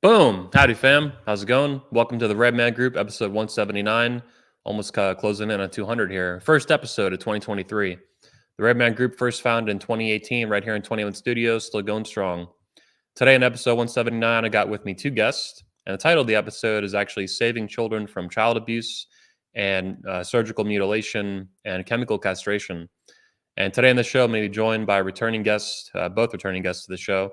Boom! Howdy, fam. How's it going? Welcome to the Red Man Group, episode 179. Almost closing in on 200 here. First episode of 2023. The Red Man Group first founded in 2018, right here in 21 Studios, still going strong. Today in episode 179, I got with me two guests, and the title of the episode is actually Saving Children from Child Abuse and Surgical Mutilation and Chemical Castration. And today on the show, I'm going to be joined by returning guests, both returning guests to the show.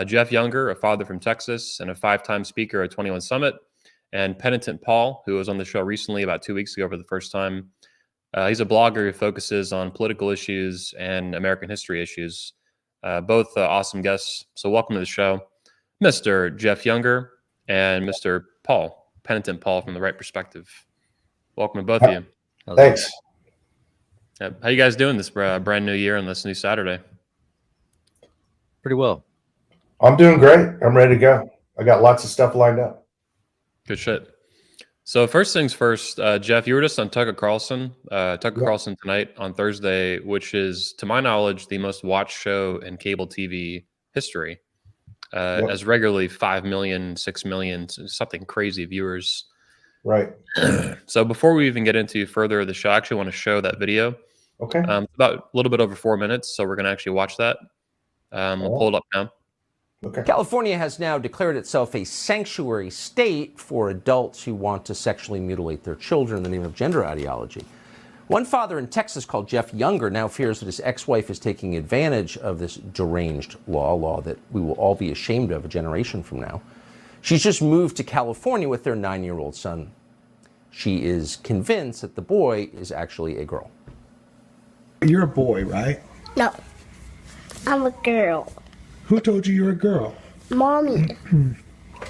Jeff Younger, a father from Texas and a five-time speaker at 21 Summit, and Penitent Paul, who was on the show recently about 2 weeks ago for the first time. He's a blogger who focuses on political issues and American history issues. Both awesome guests. So welcome to the show, Mr. Jeff Younger and Mr. Paul, Penitent Paul from The Right Perspective. Welcome to both of you. Thanks. How you guys doing this brand new year on this new Saturday? Pretty well. I'm doing great. I'm ready to go. I got lots of stuff lined up. Good shit. So first things first, Jeff, you were just on Tucker Carlson Carlson tonight on Thursday, which is, to my knowledge, the most watched show in cable TV history. As regularly 5 million, 6 million, something crazy viewers. Right. So before we even get into further of the show, I actually want to show that video. Okay. About a little bit over 4 minutes, so we're going to actually watch that. We'll pull it up now. Okay. California has now declared itself a sanctuary state for adults who want to sexually mutilate their children in the name of gender ideology. One father in Texas called Jeff Younger now fears that his ex-wife is taking advantage of this deranged law that we will all be ashamed of a generation from now. She's just moved to California with their 9-year-old son. She is convinced that the boy is actually a girl. You're a boy, right? No, I'm a girl. Who told you you were a girl? Mommy.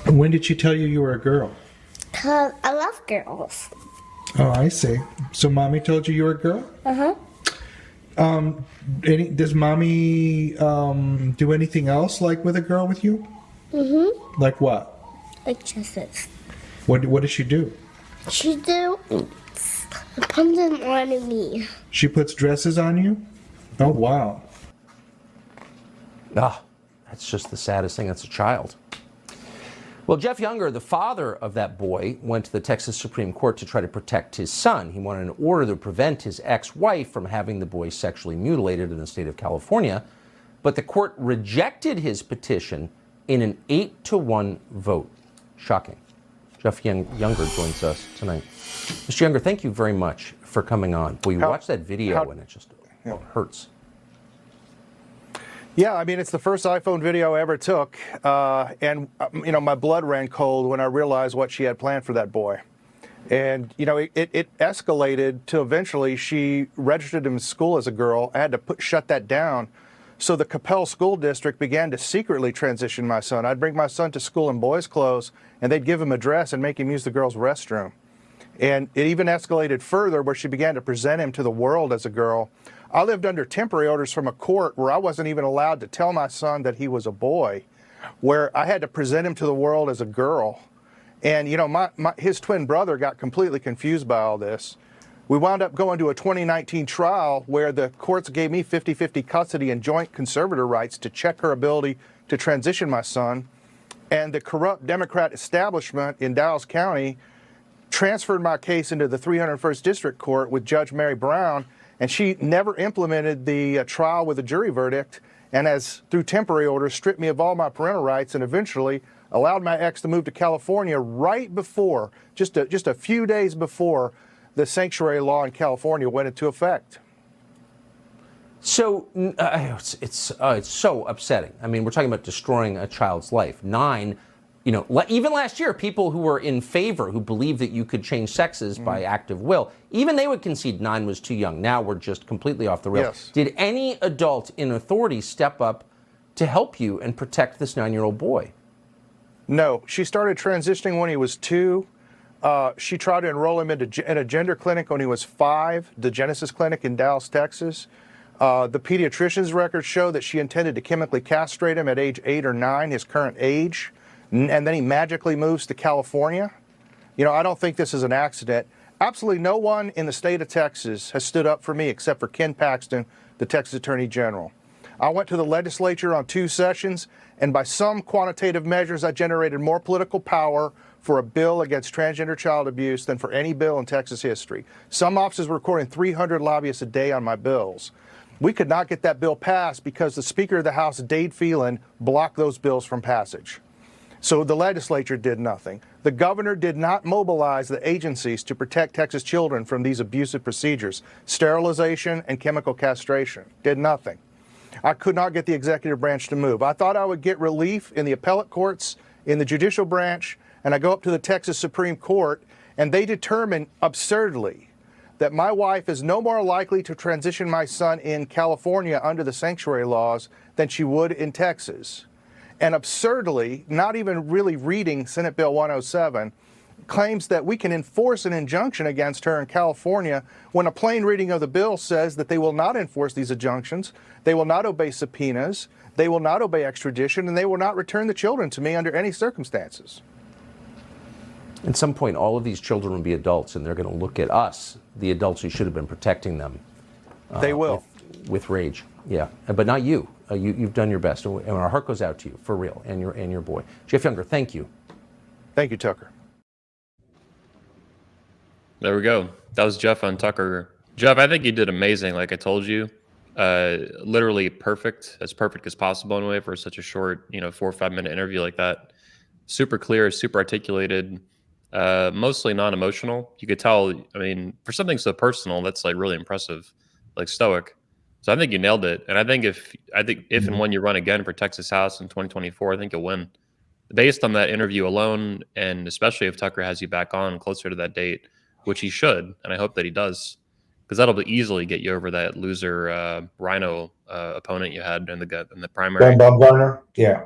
When did she tell you you were a girl? Because I love girls. Oh, I see. So mommy told you were a girl? Uh-huh. Does mommy do anything else like with a girl with you? Mm-hmm. Like what? Like dresses. What does she do? She do put them on me. She puts dresses on you? Oh, wow. That's just the saddest thing. That's a child. Well, Jeff Younger, the father of that boy, went to the Texas Supreme Court to try to protect his son. He wanted an order to prevent his ex-wife from having the boy sexually mutilated in the state of California. But the court rejected his petition in an 8-1 vote. Shocking. Jeff Younger joins us tonight. Mr. Younger, thank you very much for coming on. Boy, you watch that video and it just hurts. Yeah, I mean, it's the first iPhone video I ever took, and my blood ran cold when I realized what she had planned for that boy. And, it escalated to eventually she registered him in school as a girl. I had to shut that down. So the Capel School District began to secretly transition my son. I'd bring my son to school in boys' clothes, and they'd give him a dress and make him use the girls' restroom. And it even escalated further where she began to present him to the world as a girl. I lived under temporary orders from a court where I wasn't even allowed to tell my son that he was a boy, where I had to present him to the world as a girl. And, his twin brother got completely confused by all this. We wound up going to a 2019 trial where the courts gave me 50-50 custody and joint conservator rights to check her ability to transition my son. And the corrupt Democrat establishment in Dallas County transferred my case into the 301st District Court with Judge Mary Brown, and she never implemented the trial with a jury verdict, and through temporary orders, stripped me of all my parental rights and eventually allowed my ex to move to California right before, just a few days before, the sanctuary law in California went into effect. So it's so upsetting. I mean, we're talking about destroying a child's life. 9, even last year, people who were in favor, who believed that you could change sexes by active will, even they would concede 9 was too young. Now we're just completely off the rails. Yes. Did any adult in authority step up to help you and protect this 9-year-old boy? No, she started transitioning when he was 2. She tried to enroll him in a gender clinic when he was 5, the Genesis Clinic in Dallas, Texas. The pediatrician's records show that she intended to chemically castrate him at age 8 or 9, his current age, and then he magically moves to California. I don't think this is an accident. Absolutely no one in the state of Texas has stood up for me except for Ken Paxton, the Texas Attorney General. I went to the legislature on 2 sessions, and by some quantitative measures, I generated more political power for a bill against transgender child abuse than for any bill in Texas history. Some offices were recording 300 lobbyists a day on my bills. We could not get that bill passed because the Speaker of the House, Dade Phelan, blocked those bills from passage. So the legislature did nothing. The governor did not mobilize the agencies to protect Texas children from these abusive procedures, sterilization and chemical castration. Did nothing. I could not get the executive branch to move. I thought I would get relief in the appellate courts, in the judicial branch, and I go up to the Texas Supreme Court, and they determine absurdly that my wife is no more likely to transition my son in California under the sanctuary laws than she would in Texas. And absurdly, not even really reading Senate Bill 107, claims that we can enforce an injunction against her in California when a plain reading of the bill says that they will not enforce these injunctions, they will not obey subpoenas, they will not obey extradition, and they will not return the children to me under any circumstances. At some point, all of these children will be adults, and they're going to look at us, the adults who should have been protecting them. They will. With rage, yeah. But not you. You've done your best, and our heart goes out to you, for real, and your boy. Jeff Younger, thank you. Thank you, Tucker. There we go. That was Jeff on Tucker. Jeff, I think you did amazing. Like I told you, literally perfect, as perfect as possible in a way for such a short, 4 or 5 minute interview like that. Super clear, super articulated, mostly non-emotional. You could tell, I mean, for something so personal, that's like really impressive, like stoic. So I think you nailed it. And I think if and when you run again for Texas House in 2024, I think you'll win. Based on that interview alone, and especially if Tucker has you back on closer to that date, which he should, and I hope that he does, because that'll easily get you over that loser Rhino opponent you had in the primary. Ben Bumgarner? Yeah.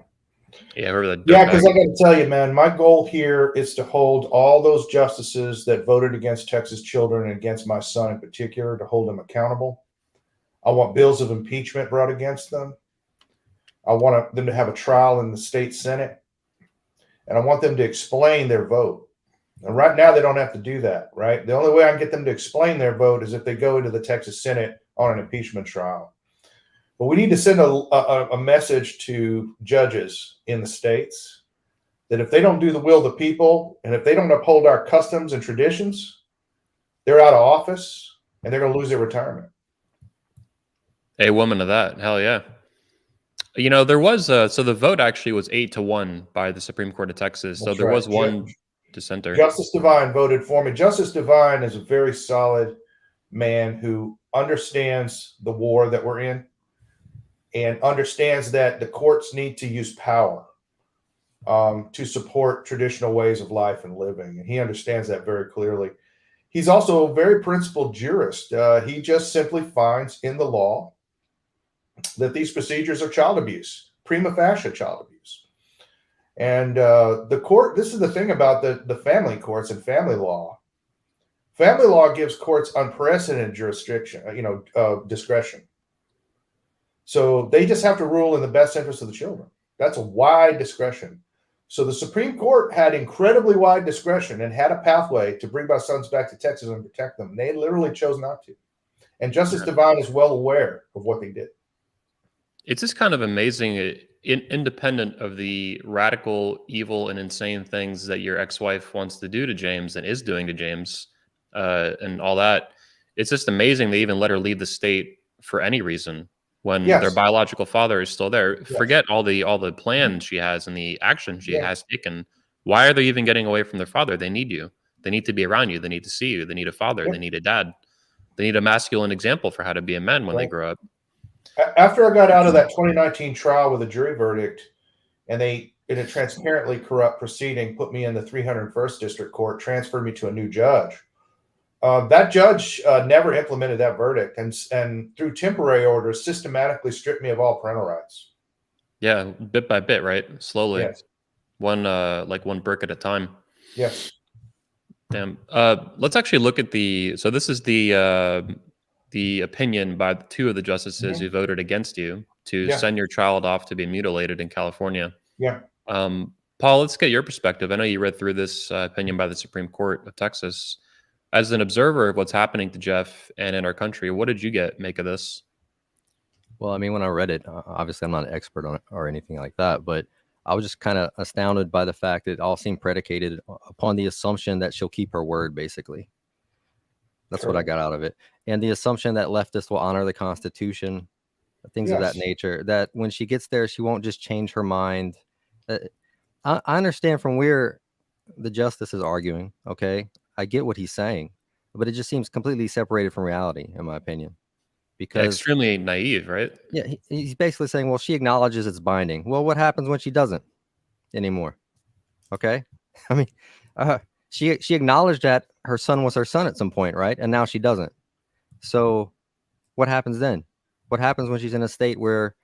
Yeah, whoever that. Yeah, because I got to tell you, man, my goal here is to hold all those justices that voted against Texas children and against my son in particular, to hold them accountable. I want bills of impeachment brought against them. I want them to have a trial in the state Senate, and I want them to explain their vote. And right now, they don't have to do that, right? The only way I can get them to explain their vote is if they go into the Texas Senate on an impeachment trial. But we need to send a message to judges in the states that if they don't do the will of the people, and if they don't uphold our customs and traditions, they're out of office and they're going to lose their retirement. A woman of that. Hell yeah. There was so the vote actually was 8-1 by the Supreme Court of Texas. So That's there right. was one dissenter. Justice Devine voted for me. Justice Devine is a very solid man who understands the war that we're in and understands that the courts need to use power to support traditional ways of life and living. And he understands that very clearly. He's also a very principled jurist. He just simply finds in the law that these procedures are child abuse, prima facie child abuse. And the court, this is the thing about the family courts and family law. Family law gives courts unprecedented discretion. So they just have to rule in the best interest of the children. That's a wide discretion. So the Supreme Court had incredibly wide discretion and had a pathway to bring my sons back to Texas and protect them. They literally chose not to. And Justice Devine is well aware of what they did. It's just kind of amazing, independent of the radical, evil, and insane things that your ex-wife wants to do to James and is doing to James and all that. It's just amazing they even let her leave the state for any reason when their biological father is still there. Yes. Forget all the plans she has and the action she has taken. Why are they even getting away from their father? They need you. They need to be around you. They need to see you. They need a father. They need a dad. They need a masculine example for how to be a man when they grow up. After I got out of that 2019 trial with a jury verdict, and they, in a transparently corrupt proceeding, put me in the 301st District Court, transferred me to a new judge. That judge never implemented that verdict, and through temporary orders, systematically stripped me of all parental rights. Yeah, bit by bit, right? Slowly, yes. One brick at a time. Yes. Damn. Let's actually look at so this is the opinion by 2 of the justices who voted against you to send your child off to be mutilated in California. Yeah. Paul, let's get your perspective. I know you read through this opinion by the Supreme Court of Texas. As an observer of what's happening to Jeff and in our country, what did you make of this? Well, I mean, when I read it, obviously I'm not an expert on it or anything like that, but I was just kind of astounded by the fact that it all seemed predicated upon the assumption that she'll keep her word, basically. That's what I got out of it. And the assumption that leftists will honor the Constitution, things of that Yes. nature, that when she gets there, she won't just change her mind. I understand from where the justice is arguing, okay? I get what he's saying, but it just seems completely separated from reality, in my opinion. Yeah, Because, extremely naive, right? yeah, he's basically saying, well, she acknowledges it's binding. Well, what happens when she doesn't anymore? Okay? I mean, she acknowledged that her son was her son at some point, right? And now she doesn't. So what happens then? What happens when she's in a state where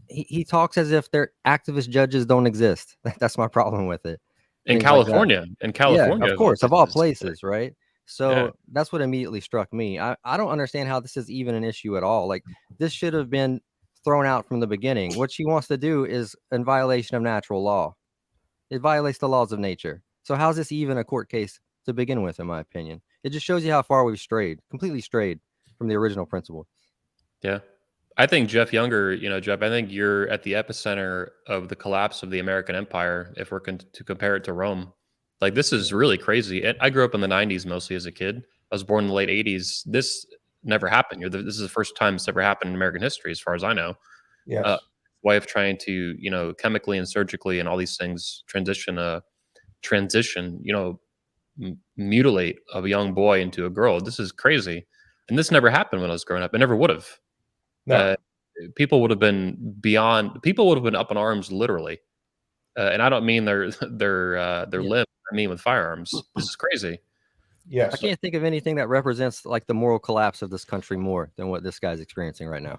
he talks as if their activist judges don't exist? That's my problem with it. In Things like that. California, Yeah, of course, of all places. places, right? So that's what immediately struck me. I don't understand how this is even an issue at all. Like, this should have been thrown out from the beginning. What she wants to do is in violation of natural law. It violates the laws of nature. So how's this even a court case to begin with, in my opinion? It just shows you how far we've strayed, completely strayed from the original principle. Yeah. I think Jeff Younger, Jeff, I think you're at the epicenter of the collapse of the American empire if we're to compare it to Rome. Like, this is really crazy. I grew up in the 90s mostly as a kid. I was born in the late 80s. This never happened. This is the first time it's ever happened in American history, as far as I know. Yes. Wife trying to, chemically and surgically and all these things mutilate a young boy into a girl. This is crazy. And this never happened when I was growing up. It never would have. No. People would have been up in arms, literally. And I don't mean their limb. I mean with firearms. This is crazy. Yes. I can't think of anything that represents like the moral collapse of this country more than what this guy's experiencing right now.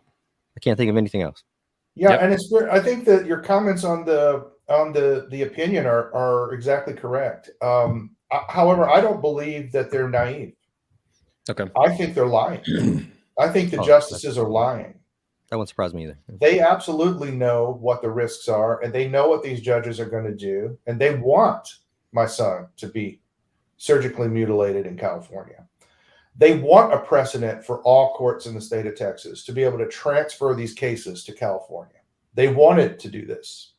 I can't think of anything else. Yeah, Yep. and I think that your comments on the opinion are exactly correct. However, I don't believe that they're naive. Okay. I think they're lying. I think the justices are lying. That won't surprise me either. They absolutely know what the risks are, and they know what these judges are going to do, and they want my son to be surgically mutilated in California. They want a precedent for all courts in the state of Texas to be able to transfer these cases to California. They wanted to do this.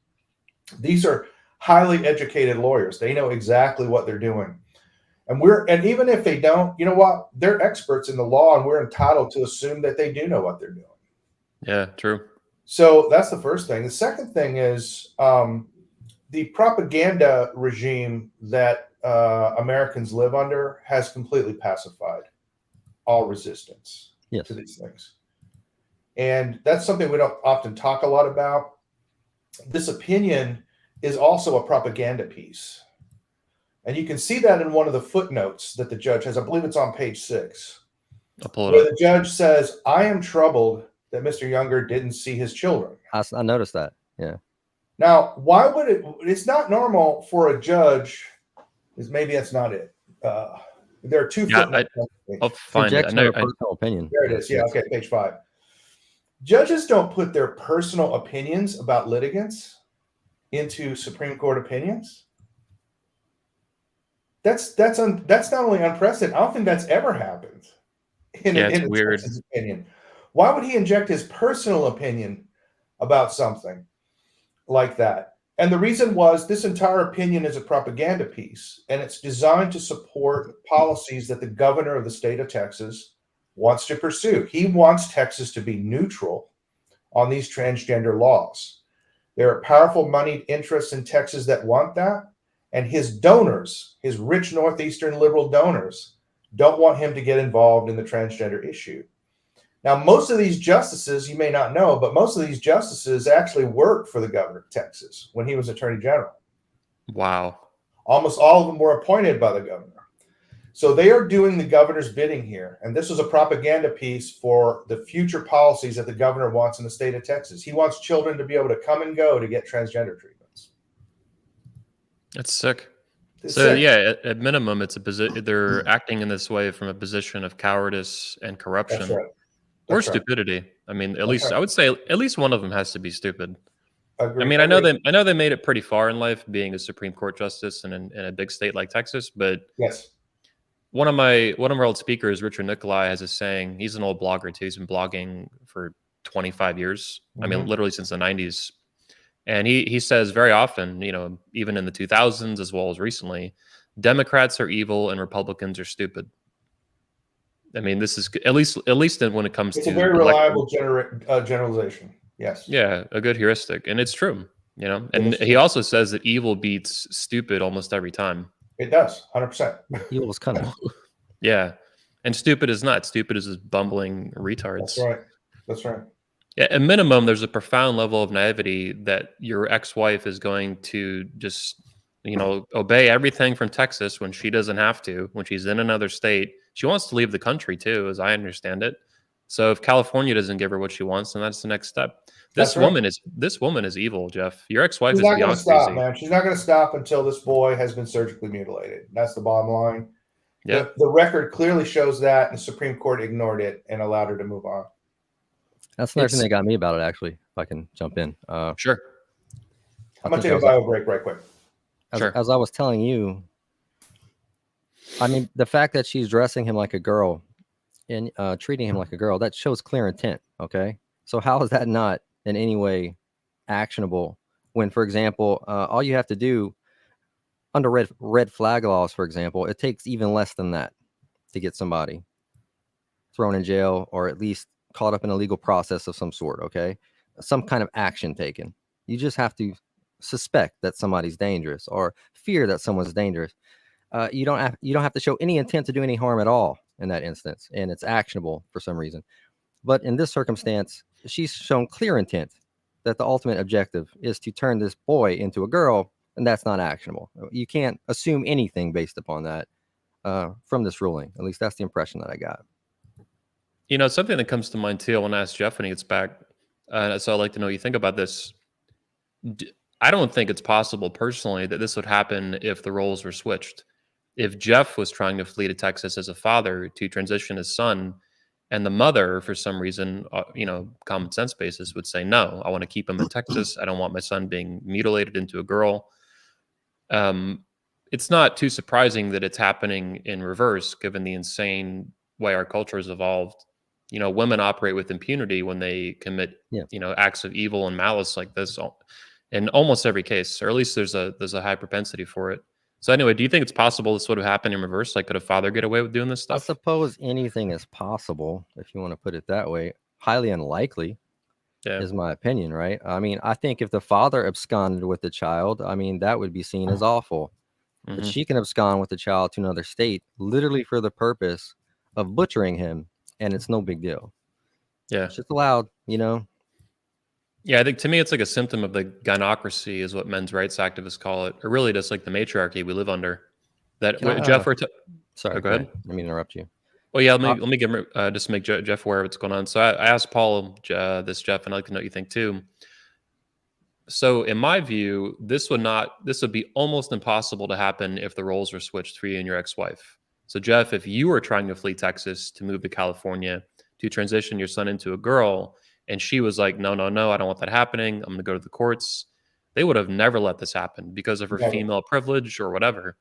These are highly educated lawyers. They know exactly what they're doing. And even if they don't, you know what? They're experts in the law, and we're entitled to assume that they do know what they're doing. Yeah, true. So that's the first thing. The second thing is the propaganda regime that Americans live under has completely pacified all resistance to these things. And that's something we don't often talk a lot about. This opinion is also a propaganda piece. And you can see that in one of the footnotes that the judge has. I believe it's on page 6. I'll pull it where up. The judge says, I am troubled that Mr. Younger didn't see his children. I noticed that. Yeah. Now, why would it's not normal for a judge, maybe that's not it. There are two footnotes. I'll find it. Personal opinion. There it is. Yeah, okay, page 5. Judges don't put their personal opinions about litigants into Supreme Court opinions. That's not only unprecedented. I don't think that's ever happened in a weird opinion. Why would he inject his personal opinion about something like that? And the reason was this entire opinion is a propaganda piece, and it's designed to support policies that the governor of the state of Texas wants to pursue. He wants Texas to be neutral on these transgender laws. There are powerful moneyed interests in Texas that want that, and his donors, his rich Northeastern liberal donors, don't want him to get involved in the transgender issue. Now, most of these justices, you may not know, but most of these justices actually worked for the governor of Texas when he was attorney general. Wow. Almost all of them were appointed by the governor. So they are doing the governor's bidding here. And this was a propaganda piece for the future policies that the governor wants in the state of Texas. He wants children to be able to come and go to get transgender treatments. That's sick. It's So sick. yeah, at minimum, it's a position. They're acting in this way from a position of cowardice and corruption. That's right. Or That's right. stupidity. I mean, That's right. I would say at least one of them has to be stupid. Agreed. I mean, I know they made it pretty far in life being a Supreme Court justice in a big state like Texas, but Yes. one of our old speakers, Richard Nicolai, has a saying. He's an old blogger too. He's been blogging for 25 years. I mean, Mhm. literally since the 90s. And he says very often, even in the 2000s as well as recently, Democrats are evil and Republicans are stupid. I mean, this is at least when it comes It's a to very electoral. reliable generalization. Yes. Yeah, a good heuristic, and it's true. It And is he true. also says that evil beats stupid almost every time. It does, 100%. Evil was cunning. Yeah, and stupid is not. Stupid is just bumbling retards. That's right. That's right. Yeah, at minimum, there's a profound level of naivety that your ex-wife is going to just, obey everything from Texas when she doesn't have to, when she's in another state. She wants to leave the country too, as I understand it. So if California doesn't give her what she wants, then that's the next step. That's right. This woman is evil, Jeff. Your ex-wife She's is not going to beyond stop, crazy. man. She's not going to stop until this boy has been surgically mutilated. That's the bottom line. Yeah, The record clearly shows that, and the Supreme Court ignored it and allowed her to move on. That's another thing that got me about it, actually, if I can jump in. sure. I'm going to take a bio break right quick. As I was telling you, I mean, the fact that she's dressing him like a girl and treating him like a girl, that shows clear intent. Okay. So how is that not in any way actionable when, for example, all you have to do under red flag laws, for example, it takes even less than that to get somebody thrown in jail or at least caught up in a legal process of some sort. Okay. Some kind of action taken. You just have to suspect that somebody's dangerous or fear that someone's dangerous. You don't have to show any intent to do any harm at all in that instance, and it's actionable for some reason. But in this circumstance, she's shown clear intent that the ultimate objective is to turn this boy into a girl, and that's not actionable. You can't assume anything based upon that from this ruling. At least that's the impression that I got. Something that comes to mind too. I want to ask Jeff when he gets back. So I'd like to know what you think about this. I don't think it's possible personally that this would happen if the roles were switched. If Jeff was trying to flee to Texas as a father to transition his son, and the mother, for some reason, common sense basis, would say, no, I want to keep him in Texas. I don't want my son being mutilated into a girl. It's not too surprising that it's happening in reverse, given the insane way our culture has evolved. Women operate with impunity when they commit, acts of evil and malice like this in almost every case, or at least there's a high propensity for it. So anyway, do you think it's possible this would have happened in reverse? Like, could a father get away with doing this stuff? I suppose anything is possible, if you want to put it that way. Highly unlikely, is my opinion, right? I mean, I think if the father absconded with the child, I mean, that would be seen as awful. Mm-hmm. But she can abscond with the child to another state, literally for the purpose of butchering him, and it's no big deal. Yeah. It's just allowed, Yeah, I think to me it's like a symptom of the gynocracy, is what men's rights activists call it, or really just like the matriarchy we live under. That Jeff, sorry, go ahead. Let me interrupt you. Well, yeah, let me give just make Jeff aware of what's going on. So I asked Paul this, Jeff, and I'd like to know what you think too. So in my view, this would be almost impossible to happen if the roles were switched for you and your ex-wife. So Jeff, if you were trying to flee Texas to move to California to transition your son into a girl, and she was like, no, I don't want that happening, I'm going to go to the courts, they would have never let this happen because of her female privilege or whatever.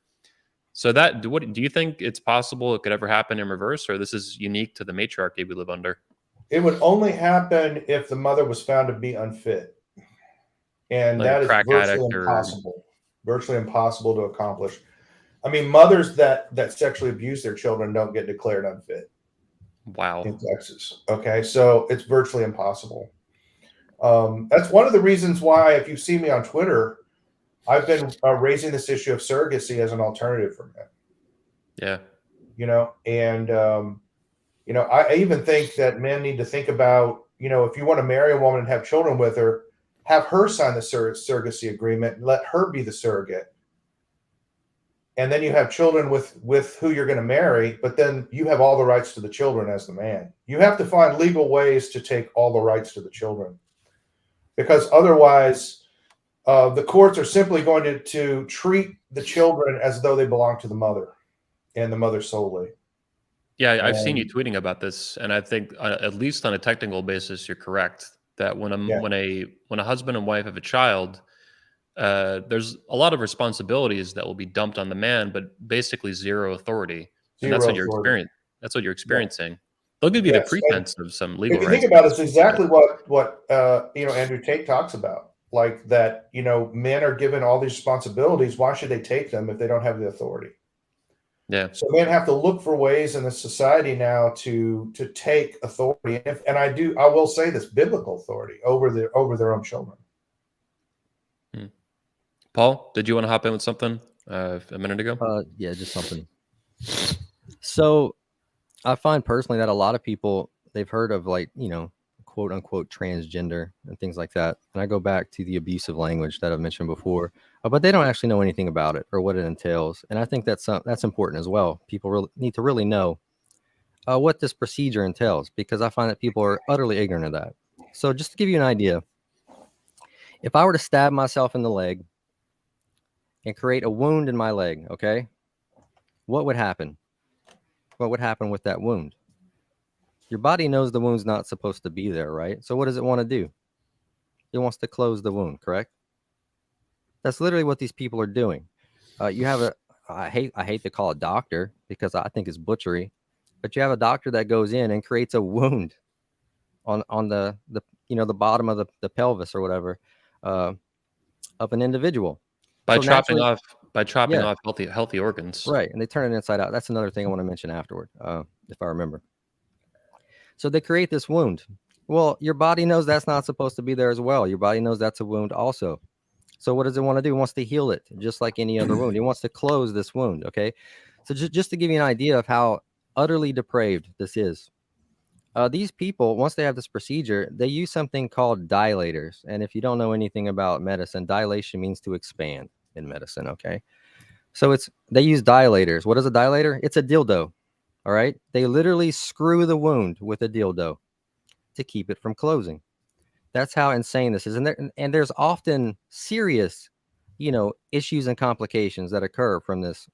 So do you think it's possible it could ever happen in reverse, or this is unique to the matriarchy we live under? It would only happen if the mother was found to be unfit. And like that is virtually impossible. Virtually impossible to accomplish. I mean, mothers that sexually abuse their children don't get declared unfit. Wow. In Texas. Okay, so it's virtually impossible. That's one of the reasons why, if you see me on Twitter, I've been raising this issue of surrogacy as an alternative for men. Yeah. And I even think that men need to think about, if you want to marry a woman and have children with her, have her sign the surrogacy agreement and let her be the surrogate. And then you have children with who you're going to marry, but then you have all the rights to the children as the man. You have to find legal ways to take all the rights to the children, because otherwise the courts are simply going to treat the children as though they belong to the mother and the mother solely. Yeah, I've seen you tweeting about this, and I think at least on a technical basis, you're correct that when a husband and wife have a child, there's a lot of responsibilities that will be dumped on the man, but basically zero authority. And that's what you're experiencing. they'll give you the Yes, and pretense of some legal if you rights. think about it, it's exactly what Andrew Tate talks about. Like that, men are given all these responsibilities. Why should they take them if they don't have the authority? Yeah. So men have to look for ways in the society now to take authority, and I will say this, biblical authority over their own children. Paul, did you want to hop in with something a minute ago? Yeah, just something. So I find personally that a lot of people, they've heard of like, quote unquote transgender and things like that. And I go back to the abusive language that I've mentioned before, but they don't actually know anything about it or what it entails. And I think that's important as well. People need to really know what this procedure entails, because I find that people are utterly ignorant of that. So just to give you an idea, if I were to stab myself in the leg and create a wound in my leg, okay, what would happen? What would happen with that wound? Your body knows the wound's not supposed to be there, right? So what does it want to do? It wants to close the wound, correct? That's literally what these people are doing. You have I hate to call it doctor because I think it's butchery, but you have a doctor that goes in and creates a wound on the bottom of the pelvis or whatever of an individual. By So chopping naturally, off healthy organs. right, and they turn it inside out. That's another thing I want to mention afterward, if I remember. So they create this wound. Well, your body knows that's not supposed to be there as well. Your body knows that's a wound also. So what does it want to do? It wants to heal it just like any other wound. It wants to close this wound, okay? So just to give you an idea of how utterly depraved this is, these people, once they have this procedure, they use something called dilators. And if you don't know anything about medicine, dilation means to expand in medicine, okay? So they use dilators. What is a dilator? It's a dildo, all right? They literally screw the wound with a dildo to keep it from closing. That's how insane this is. And there's often serious, issues and complications that occur from this,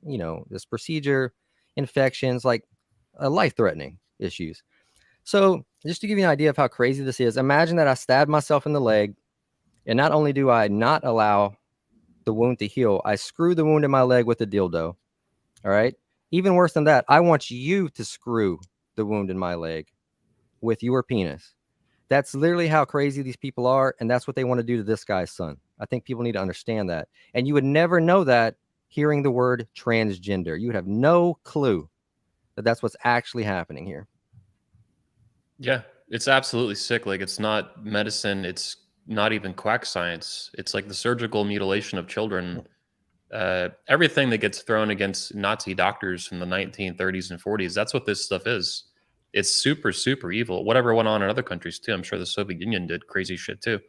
this procedure, infections, like life-threatening issues. So just to give you an idea of how crazy this is, imagine that I stabbed myself in the leg, and not only do I not allow the wound to heal, I screw the wound in my leg with a dildo. All right. Even worse than that, I want you to screw the wound in my leg with your penis. That's literally how crazy these people are, and that's what they want to do to this guy's son. I think people need to understand that. And you would never know that hearing the word transgender. You would have no clue that that's what's actually happening here. Yeah, it's absolutely sick. Like, it's not medicine. It's not even quack science. It's like the surgical mutilation of children. Everything that gets thrown against Nazi doctors from the 1930s and 40s, that's what this stuff is. It's super, super evil. Whatever went on in other countries too. I'm sure the Soviet Union did crazy shit too.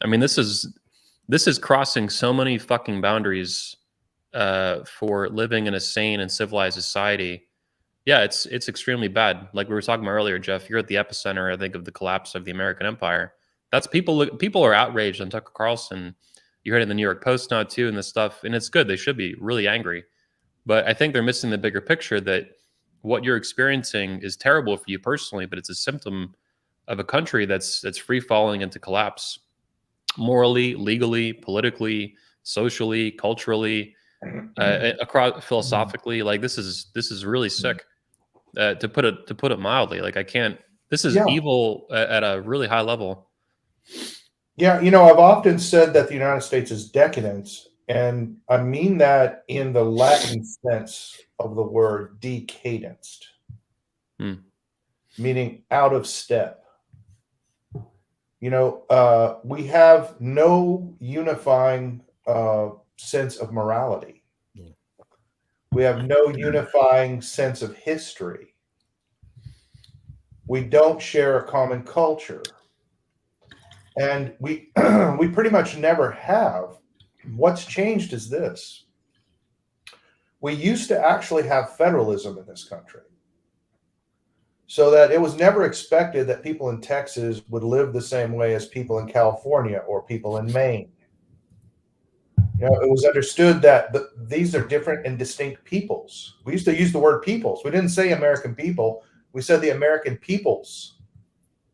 I mean, this is crossing so many fucking boundaries for living in a sane and civilized society. Yeah, it's extremely bad. Like we were talking about earlier, Jeff, you're at the epicenter, I think, of the collapse of the American empire. That's people are outraged on Tucker Carlson. You heard it in the New York Post now too, and this stuff, and it's good. They should be really angry. But I think they're missing the bigger picture that what you're experiencing is terrible for you personally, but it's a symptom of a country that's free falling into collapse, morally, legally, politically, socially, culturally, across philosophically. Like this is really sick. To put it mildly, like I can't. This is evil at a really high level. Yeah, I've often said that the United States is decadent, and I mean that in the Latin sense of the word decadenced, meaning out of step. We have no unifying sense of morality. We have no unifying sense of history. We don't share a common culture. And we pretty much never have. What's changed is this. We used to actually have federalism in this country, so that it was never expected that people in Texas would live the same way as people in California or people in Maine. It was understood that these are different and distinct peoples. We used to use the word peoples. We didn't say American people. We said the American peoples.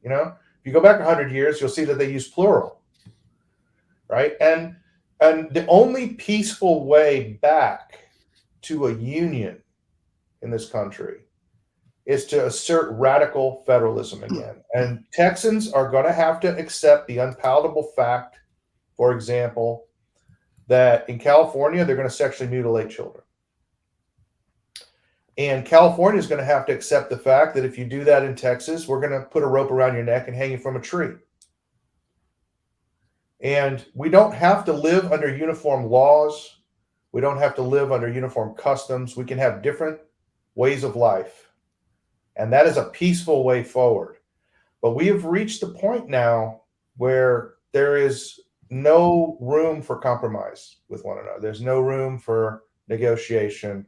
If you go back 100 years, you'll see that they use plural, right? And the only peaceful way back to a union in this country is to assert radical federalism again. And Texans are going to have to accept the unpalatable fact, for example, that in California, they're going to sexually mutilate children. And California is going to have to accept the fact that if you do that in Texas, we're going to put a rope around your neck and hang you from a tree. And we don't have to live under uniform laws. We don't have to live under uniform customs. We can have different ways of life. And that is a peaceful way forward. But we have reached the point now where there is no room for compromise with one another. There's no room for negotiation.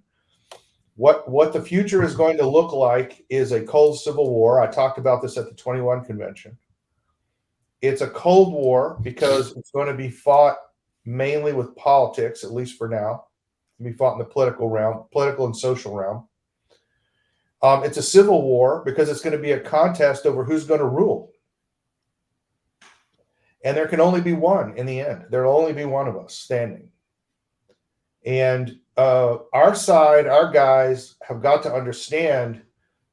What the future is going to look like is a cold civil war. I talked about this at the 21 convention. It's a cold war because it's going to be fought mainly with politics, at least for now. It's going to be fought in the political realm, political and social realm. It's a civil war because it's going to be a contest over who's going to rule. And there can only be one in the end. There will only be one of us standing. And our side, our guys have got to understand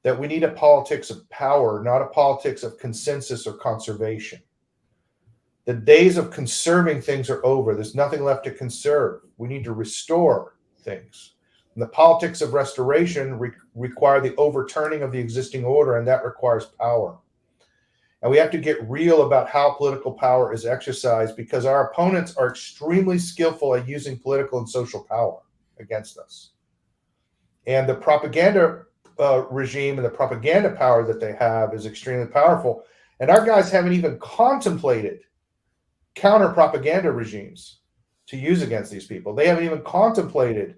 that we need a politics of power, not a politics of consensus or conservation. The days of conserving things are over. There's nothing left to conserve. We need to restore things. And the politics of restoration require the overturning of the existing order, and that requires power. And we have to get real about how political power is exercised, because our opponents are extremely skillful at using political and social power against us. And the propaganda regime and the propaganda power that they have is extremely powerful. And our guys haven't even contemplated counter propaganda regimes to use against these people. They haven't even contemplated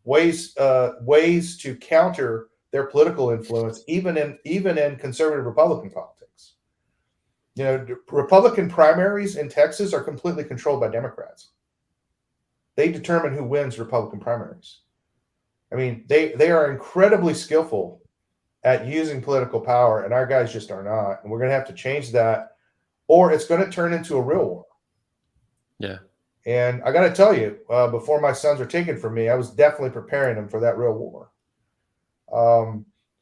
ways to counter their political influence, even in conservative Republican politics. You know, Republican primaries in Texas are completely controlled by Democrats. They determine who wins Republican primaries. I mean, they are incredibly skillful at using political power, and our guys just are not. And we're going to have to change that, or it's going to turn into a real war. Yeah. And I got to tell you, before my sons were taken from me, I was definitely preparing them for that real war.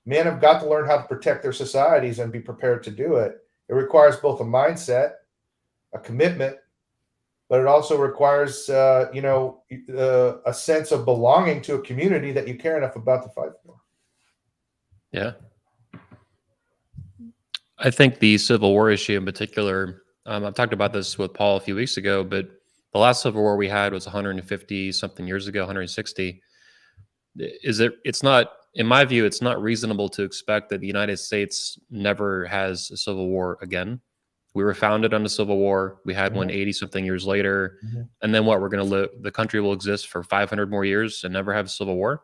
Men have got to learn how to protect their societies and be prepared to do it. It requires both a mindset, a commitment, but it also requires, a sense of belonging to a community that you care enough about to fight for. Yeah. I think the Civil War issue in particular, I've talked about this with Paul a few weeks ago, but the last Civil War we had was 150 something years ago, 160. It's not, in my view, it's not reasonable to expect that the United States never has a civil war again. We were founded on a civil war. We had one 80 something years later. And then what, we're going to live, the country will exist for 500 more years and never have a civil war.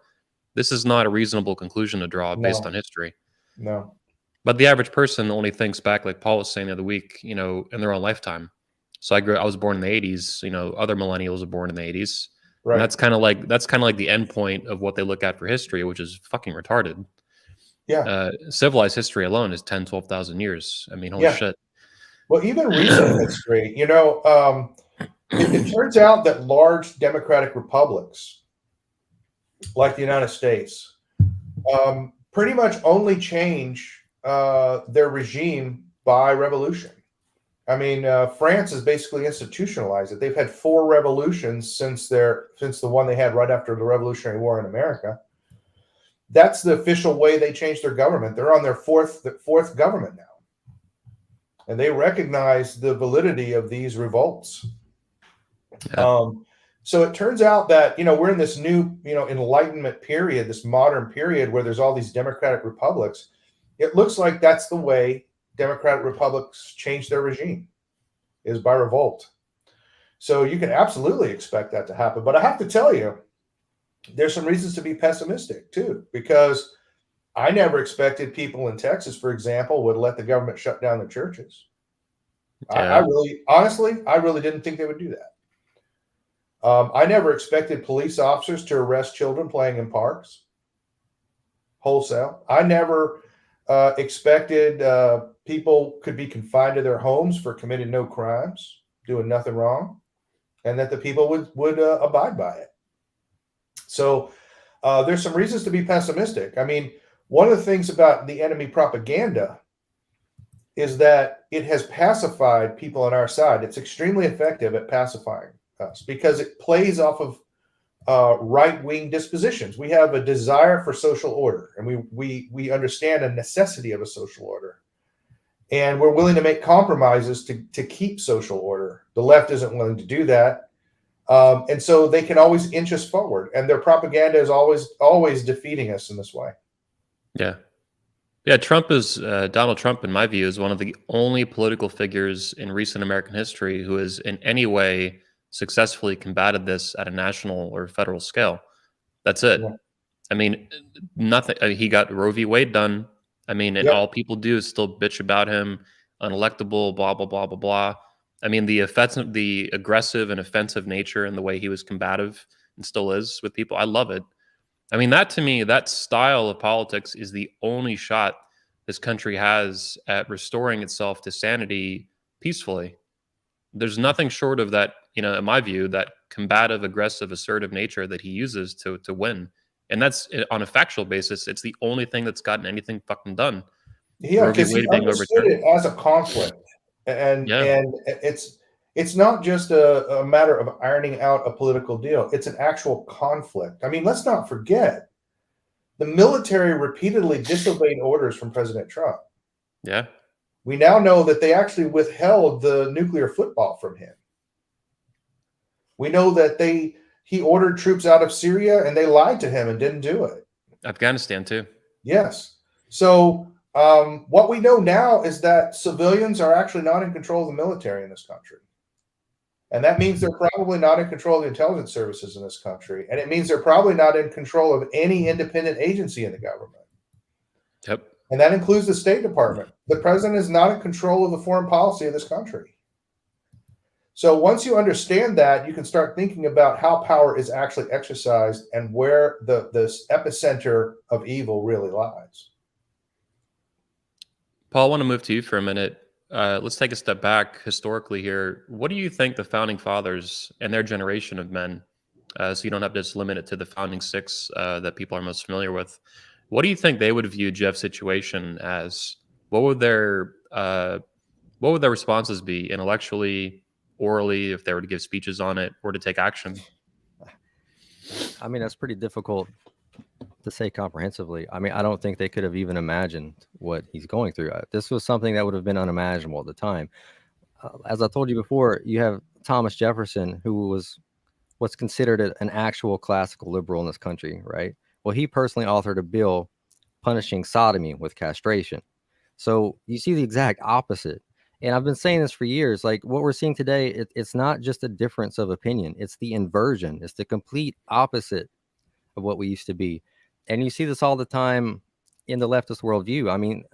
This is not a reasonable conclusion to draw based on history. No. But the average person only thinks back, like Paul was saying the other week, in their own lifetime. So I was born in the 80s, other millennials are born in the 80s. Right. And that's kind of like the end point of what they look at for history, which is fucking retarded. Yeah. Civilized history alone is 10, 12,000 years. I mean, holy shit. Well, even recent history, it turns out that large democratic republics like the United States pretty much only change their regime by revolution. I mean, France has basically institutionalized it. They've had 4 revolutions since the one they had right after the Revolutionary War in America. That's the official way they changed their government. They're on their fourth government now, and they recognize the validity of these revolts. Yeah. So it turns out that we're in this new Enlightenment period, this modern period where there's all these democratic republics. It looks like that's the way democratic republics change their regime, is by revolt. So you can absolutely expect that to happen. But I have to tell you, there's some reasons to be pessimistic too, because I never expected people in Texas, for example, would let the government shut down the churches. Yeah. I really didn't think they would do that. I never expected police officers to arrest children playing in parks wholesale. I never expected people could be confined to their homes for committing no crimes, doing nothing wrong, and that the people would abide by it. So there's some reasons to be pessimistic. I mean, One of the things about the enemy propaganda is that it has pacified people on our side. It's extremely effective at pacifying us because it plays off of right-wing dispositions. We have a desire for social order, and we understand a necessity of a social order, and we're willing to make compromises to keep social order. The left isn't willing to do that, and so they can always inch us forward, and their propaganda is always defeating us in this way. Yeah. Yeah, Donald Trump, in my view, is one of the only political figures in recent American history who has in any way successfully combated this at a national or federal scale. That's it. Yeah. I mean, nothing. He got Roe v. Wade done. I mean, and Yep. all people do is still bitch about him, unelectable, blah blah blah blah blah. I mean, the offensive, the aggressive and offensive nature, and the way he was combative and still is with people, I love it. I mean, that to me, that style of politics is the only shot this country has at restoring itself to sanity peacefully. There's nothing short of that, in my view, that combative, aggressive, assertive nature that he uses to win. And that's on a factual basis. It's the only thing that's gotten anything fucking done. Yeah, Roe v. because he Wade being understood overturned. it as a conflict, and Yeah. it's not just a matter of ironing out a political deal. It's an actual conflict. I mean, let's not forget the military repeatedly disobeyed orders from President Trump. Yeah. We now know that they actually withheld the nuclear football from him. We know that he ordered troops out of Syria, and they lied to him and didn't do it. Afghanistan too. Yes. So what we know now is that civilians are actually not in control of the military in this country. And that means they're probably not in control of the intelligence services in this country. And it means they're probably not in control of any independent agency in the government. Yep. And that includes the State Department. The president is not in control of the foreign policy of this country. So once you understand that, you can start thinking about how power is actually exercised and where the epicenter of evil really lies. Paul, I want to move to you for a minute. Let's take a step back historically here. What do you think the founding fathers and their generation of men, so you don't have to just limit it to the founding six that people are most familiar with, what do you think they would view Jeff's situation as? What would their responses be intellectually, orally, if they were to give speeches on it or to take action? I mean, that's pretty difficult to say comprehensively. I mean, I don't think they could have even imagined what he's going through. This was something that would have been unimaginable at the time. As I told you before, you have Thomas Jefferson, who was what's considered an actual classical liberal in this country, right? Well, he personally authored a bill punishing sodomy with castration. So you see the exact opposite. And I've been saying this for years, like what we're seeing today, it's not just a difference of opinion. It's the inversion. It's the complete opposite of what we used to be. And you see this all the time in the leftist worldview. I mean,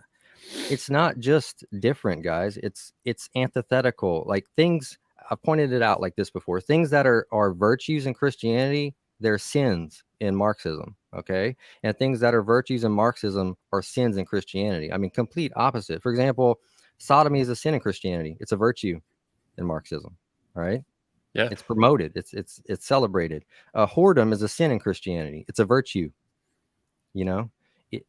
it's not just different, guys. It's antithetical. Like things, I pointed it out like this before. Things that are virtues in Christianity, they're sins in Marxism, okay? And things that are virtues in Marxism are sins in Christianity. I mean, complete opposite. For example, sodomy is a sin in Christianity. It's a virtue in Marxism, all right? Yeah. It's promoted. It's celebrated. Whoredom is a sin in Christianity. It's a virtue,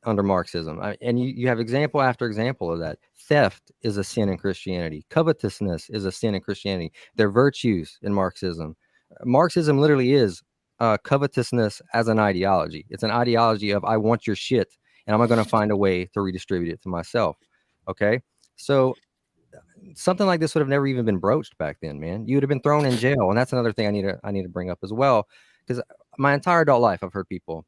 under Marxism. And you have example after example of that. Theft is a sin in Christianity. Covetousness is a sin in Christianity. They're virtues in Marxism. Marxism literally is covetousness as an ideology. It's an ideology of I want your shit, and I'm going to find a way to redistribute it to myself. Okay, so something like this would have never even been broached back then, man. You would have been thrown in jail, and that's another thing I need to bring up as well, because my entire adult life I've heard people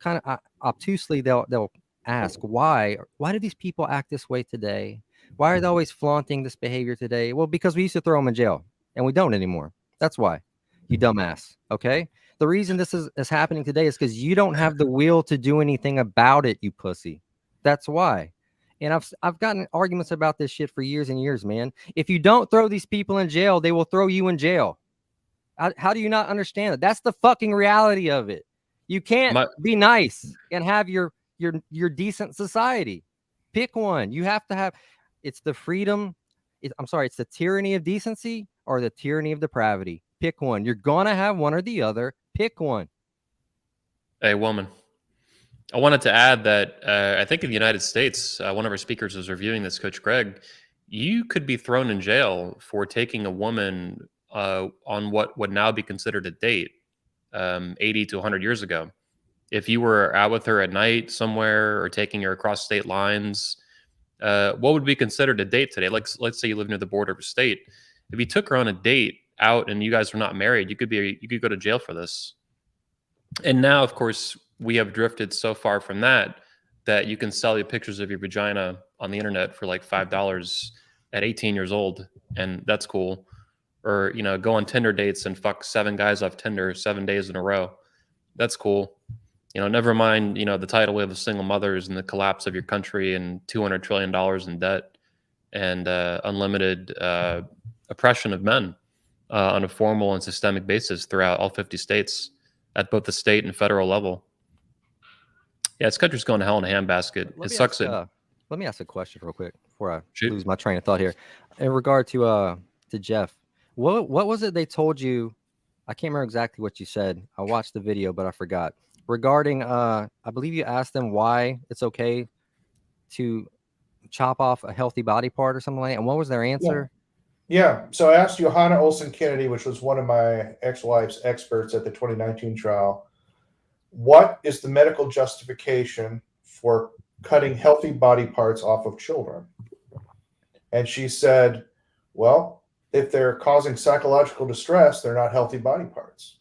kind of obtusely they'll ask why do these people act this way today? Why are they always flaunting this behavior today? Well, because we used to throw them in jail, and we don't anymore. That's why, you dumbass. Okay, the reason this is happening today is because you don't have the will to do anything about it, you pussy. That's why. And I've gotten arguments about this shit for years and years, man. If you don't throw these people in jail, they will throw you in jail. How do you not understand it? That's the fucking reality of it. You can't be nice and have your decent society. Pick one. You have to have. It's the freedom. It's the tyranny of decency or the tyranny of depravity. Pick one. You're gonna have one or the other. Pick one. Hey, woman. I wanted to add that I think in the United States, one of our speakers was reviewing this, Coach Greg. You could be thrown in jail for taking a woman on what would now be considered a date 80 to 100 years ago. If you were out with her at night somewhere or taking her across state lines, what would be considered a date today? Like, let's say you live near the border of a state. If you took her on a date out and you guys were not married, you could go to jail for this. And now, of course, we have drifted so far from that you can sell you pictures of your vagina on the internet for like $5 at 18 years old, and that's cool. Or go on Tinder dates and fuck 7 guys off Tinder 7 days in a row. That's cool. Never mind, the tidal wave of single mothers and the collapse of your country and $200 trillion in debt and unlimited oppression of men on a formal and systemic basis throughout all 50 states at both the state and federal level. Yeah, this country's going to hell in a handbasket. It sucks. Let me ask a question real quick before I lose my train of thought here. In regard to Jeff, what was it they told you? I can't remember exactly what you said. I watched the video, but I forgot. Regarding, I believe you asked them why it's okay to chop off a healthy body part or something like that. And what was their answer? Yeah. So I asked Johanna Olsen Kennedy, which was one of my ex-wife's experts at the 2019 trial, what is the medical justification for cutting healthy body parts off of children? And she said, well, if they're causing psychological distress, they're not healthy body parts.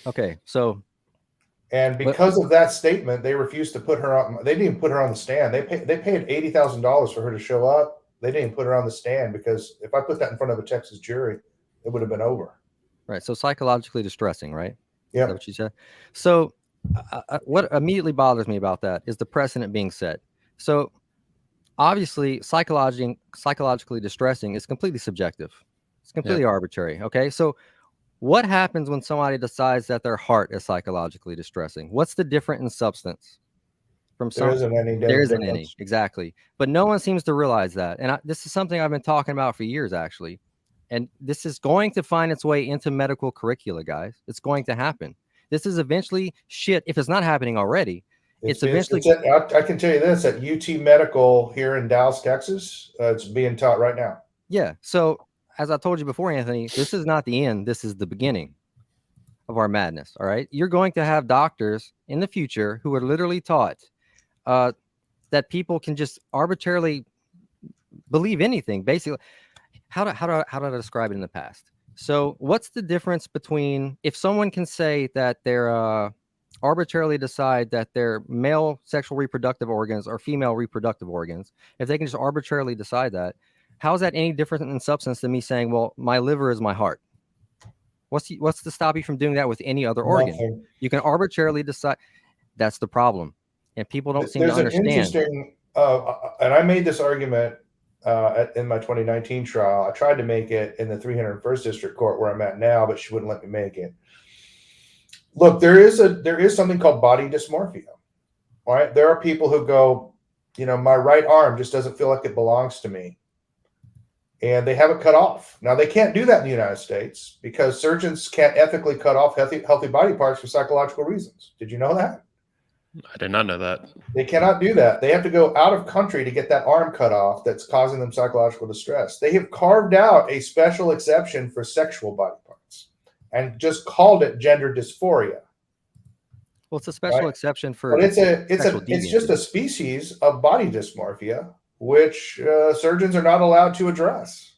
Okay. So. And because of that statement, they refused to put her on. They didn't even put her on the stand. They paid $80,000 for her to show up. They didn't even put her on the stand because if I put that in front of a Texas jury, it would have been over. Right. So psychologically distressing, right? Yeah. Is that what you said? So what immediately bothers me about that is the precedent being set. So obviously psychologically distressing is completely subjective. It's completely arbitrary. Okay. So what happens when somebody decides that their heart is psychologically distressing? What's the difference in substance? There isn't any. There isn't any. Exactly. But no one seems to realize that. And this is something I've been talking about for years, actually. And this is going to find its way into medical curricula, guys. It's going to happen. This is eventually shit. If it's not happening already, it's eventually. I can tell you this, at UT Medical here in Dallas, Texas, it's being taught right now. Yeah. So as I told you before, Anthony, this is not the end. This is the beginning of our madness. All right. You're going to have doctors in the future who are literally taught that people can just arbitrarily believe anything. Basically, how did I describe it in the past? So what's the difference between if someone can say that they're arbitrarily decide that their male sexual reproductive organs are female reproductive organs, if they can just arbitrarily decide that, how is that any different in substance than me saying, well, my liver is my heart? What's to stop you from doing that with any other organ? Nothing. You can arbitrarily decide. That's the problem. And people don't seem to understand. An interesting, and I made this argument in my 2019 trial. I tried to make it in the 301st District Court where I'm at now, but she wouldn't let me make it. Look, there is something called body dysmorphia. All right, there are people who go, my right arm just doesn't feel like it belongs to me, and they have it cut off. Now they can't do that in the United States because surgeons can't ethically cut off healthy body parts for psychological reasons. Did you know that? I did not know that. They cannot do that. They have to go out of country to get that arm cut off that's causing them psychological distress. They have carved out a special exception for sexual body parts and just called it gender dysphoria. Well, it's a special exception for. But it's just a species of body dysmorphia, which surgeons are not allowed to address.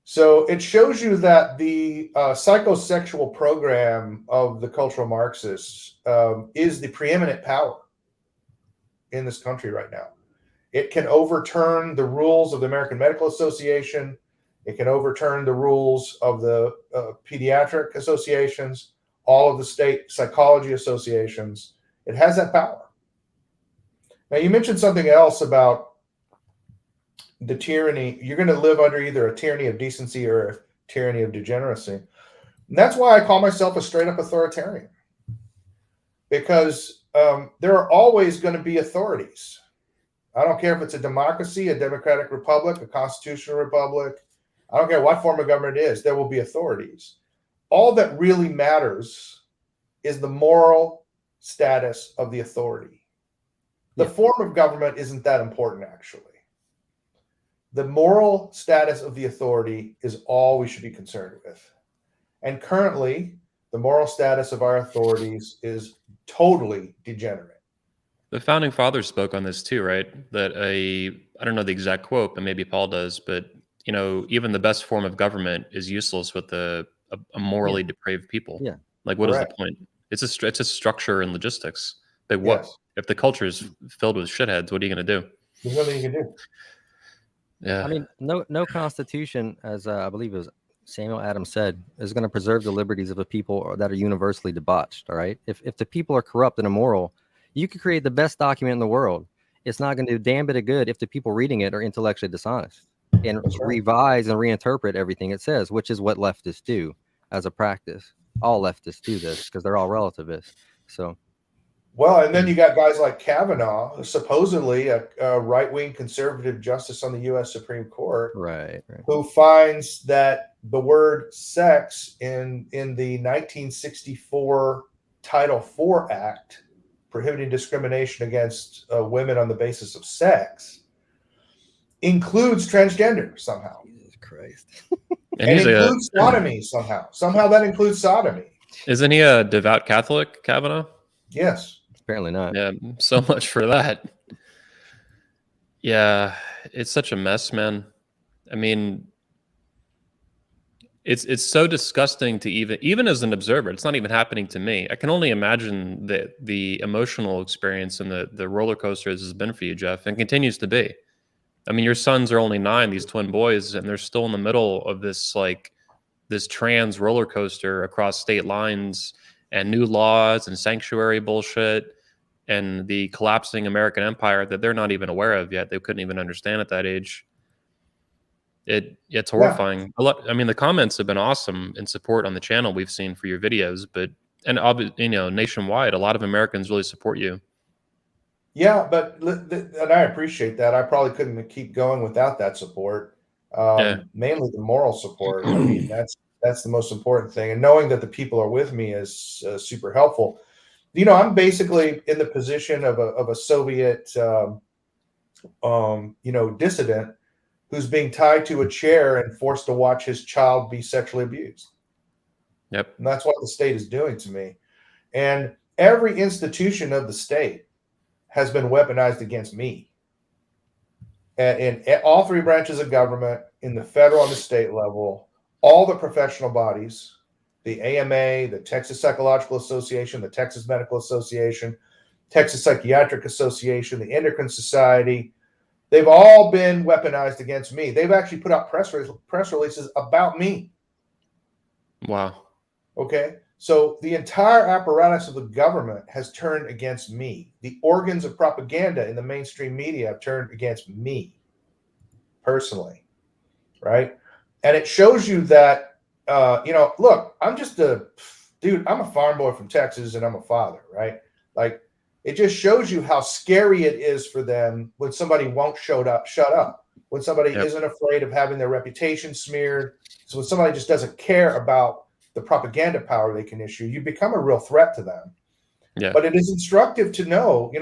So it shows you that the psychosexual program of the cultural Marxists is the preeminent power in this country right now. It can overturn the rules of the American Medical Association. It can overturn the rules of the pediatric associations, all of the state psychology associations. It has that power. Now, you mentioned something else about the tyranny. You're going to live under either a tyranny of decency or a tyranny of degeneracy. And that's why I call myself a straight up authoritarian, because there are always going to be authorities. I don't care if it's a democracy, a democratic republic, a constitutional republic. I don't care what form of government it is. There will be authorities. All that really matters is the moral status of the authority. The form of government isn't that important, actually. The moral status of the authority is all we should be concerned with. And currently, the moral status of our authorities is totally degenerate. The founding fathers spoke on this too, right? That I don't know the exact quote, but maybe Paul does, but even the best form of government is useless with a morally depraved people. Yeah. Like, what is the Correct. point? It's a structure and logistics. But what Yes. if the culture is filled with shitheads? What are you going to do? There's nothing you can do. Yeah. I mean, no constitution, as I believe it was Samuel Adams said, is going to preserve the liberties of a people that are universally debauched. All right. If the people are corrupt and immoral, you could create the best document in the world. It's not going to do damn bit of good if the people reading it are intellectually dishonest and That's right. revise and reinterpret everything it says, which is what leftists do as a practice. All leftists do this because they're all relativists. So, Well, and then you got guys like Kavanaugh, supposedly a right-wing conservative justice on the U.S. Supreme Court, right. who finds that the word sex in the 1964 Title IV Act prohibiting discrimination against women on the basis of sex includes transgender somehow. Jesus Christ. And And he's includes sodomy somehow. Somehow that includes sodomy. isn't he a devout Catholic, Kavanaugh? Yes. Apparently not. Yeah, so much for that. Yeah, it's such a mess, man. I mean, it's so disgusting to even as an observer. It's not even happening to me. I can only imagine the emotional experience and the roller coaster this has been for you, Jeff, and continues to be. I mean, your sons are only 9, these twin boys, and they're still in the middle of this trans roller coaster across state lines and new laws and sanctuary bullshit and the collapsing American empire that they're not even aware of yet. They couldn't even understand at that age. It's horrifying. A lot. I mean, the comments have been awesome in support on the channel we've seen for your videos, nationwide, a lot of Americans really support you. Yeah, and I appreciate that. I probably couldn't keep going without that support. Mainly the moral support. I mean, that's the most important thing. And knowing that the people are with me is super helpful. I'm basically in the position of a Soviet, dissident who's being tied to a chair and forced to watch his child be sexually abused. Yep. And that's what the state is doing to me. And every institution of the state has been weaponized against me. And in all 3 branches of government, in the federal and the state level, all the professional bodies, the AMA, the Texas Psychological Association, the Texas Medical Association, Texas Psychiatric Association, the Endocrine Society, they've all been weaponized against me. They've actually put out press releases about me. Wow. Okay. So the entire apparatus of the government has turned against me. The organs of propaganda in the mainstream media have turned against me personally. Right. And it shows you that, look, I'm just I'm a farm boy from Texas and I'm a father. Right. Like, it just shows you how scary it is for them when somebody won't shut up, when somebody isn't afraid of having their reputation smeared. So when somebody just doesn't care about the propaganda power they can issue, you become a real threat to them. Yeah. But it is instructive to know,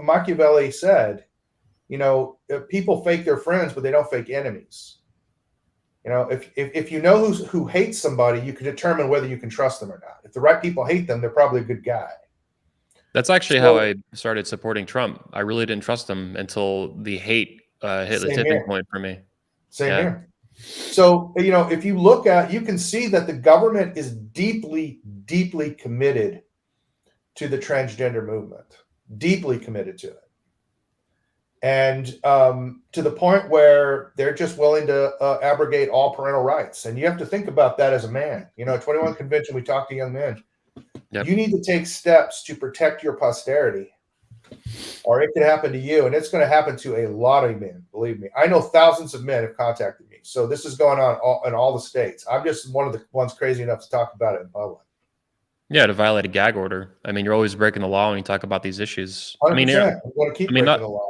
Machiavelli said, people fake their friends, but they don't fake enemies. If you know who hates somebody, you can determine whether you can trust them or not. If the right people hate them, they're probably a good guy. That's actually how I started supporting Trump. I really didn't trust him until the hate hit the tipping point for me. Same here. So, if you look at, you can see that the government is deeply, deeply committed to the transgender movement, deeply committed to it. And to the point where they're just willing to abrogate all parental rights. And you have to think about that as a man. 21 convention, we talk to young men. Yep. You need to take steps to protect your posterity, or it could happen to you. And it's going to happen to a lot of men. Believe me, I know thousands of men have contacted me. So this is going on in all the states. I'm just one of the ones crazy enough to talk about it in public. Yeah, to violate a gag order. I mean, you're always breaking the law when you talk about these issues. 100%. I mean, want to keep breaking the law.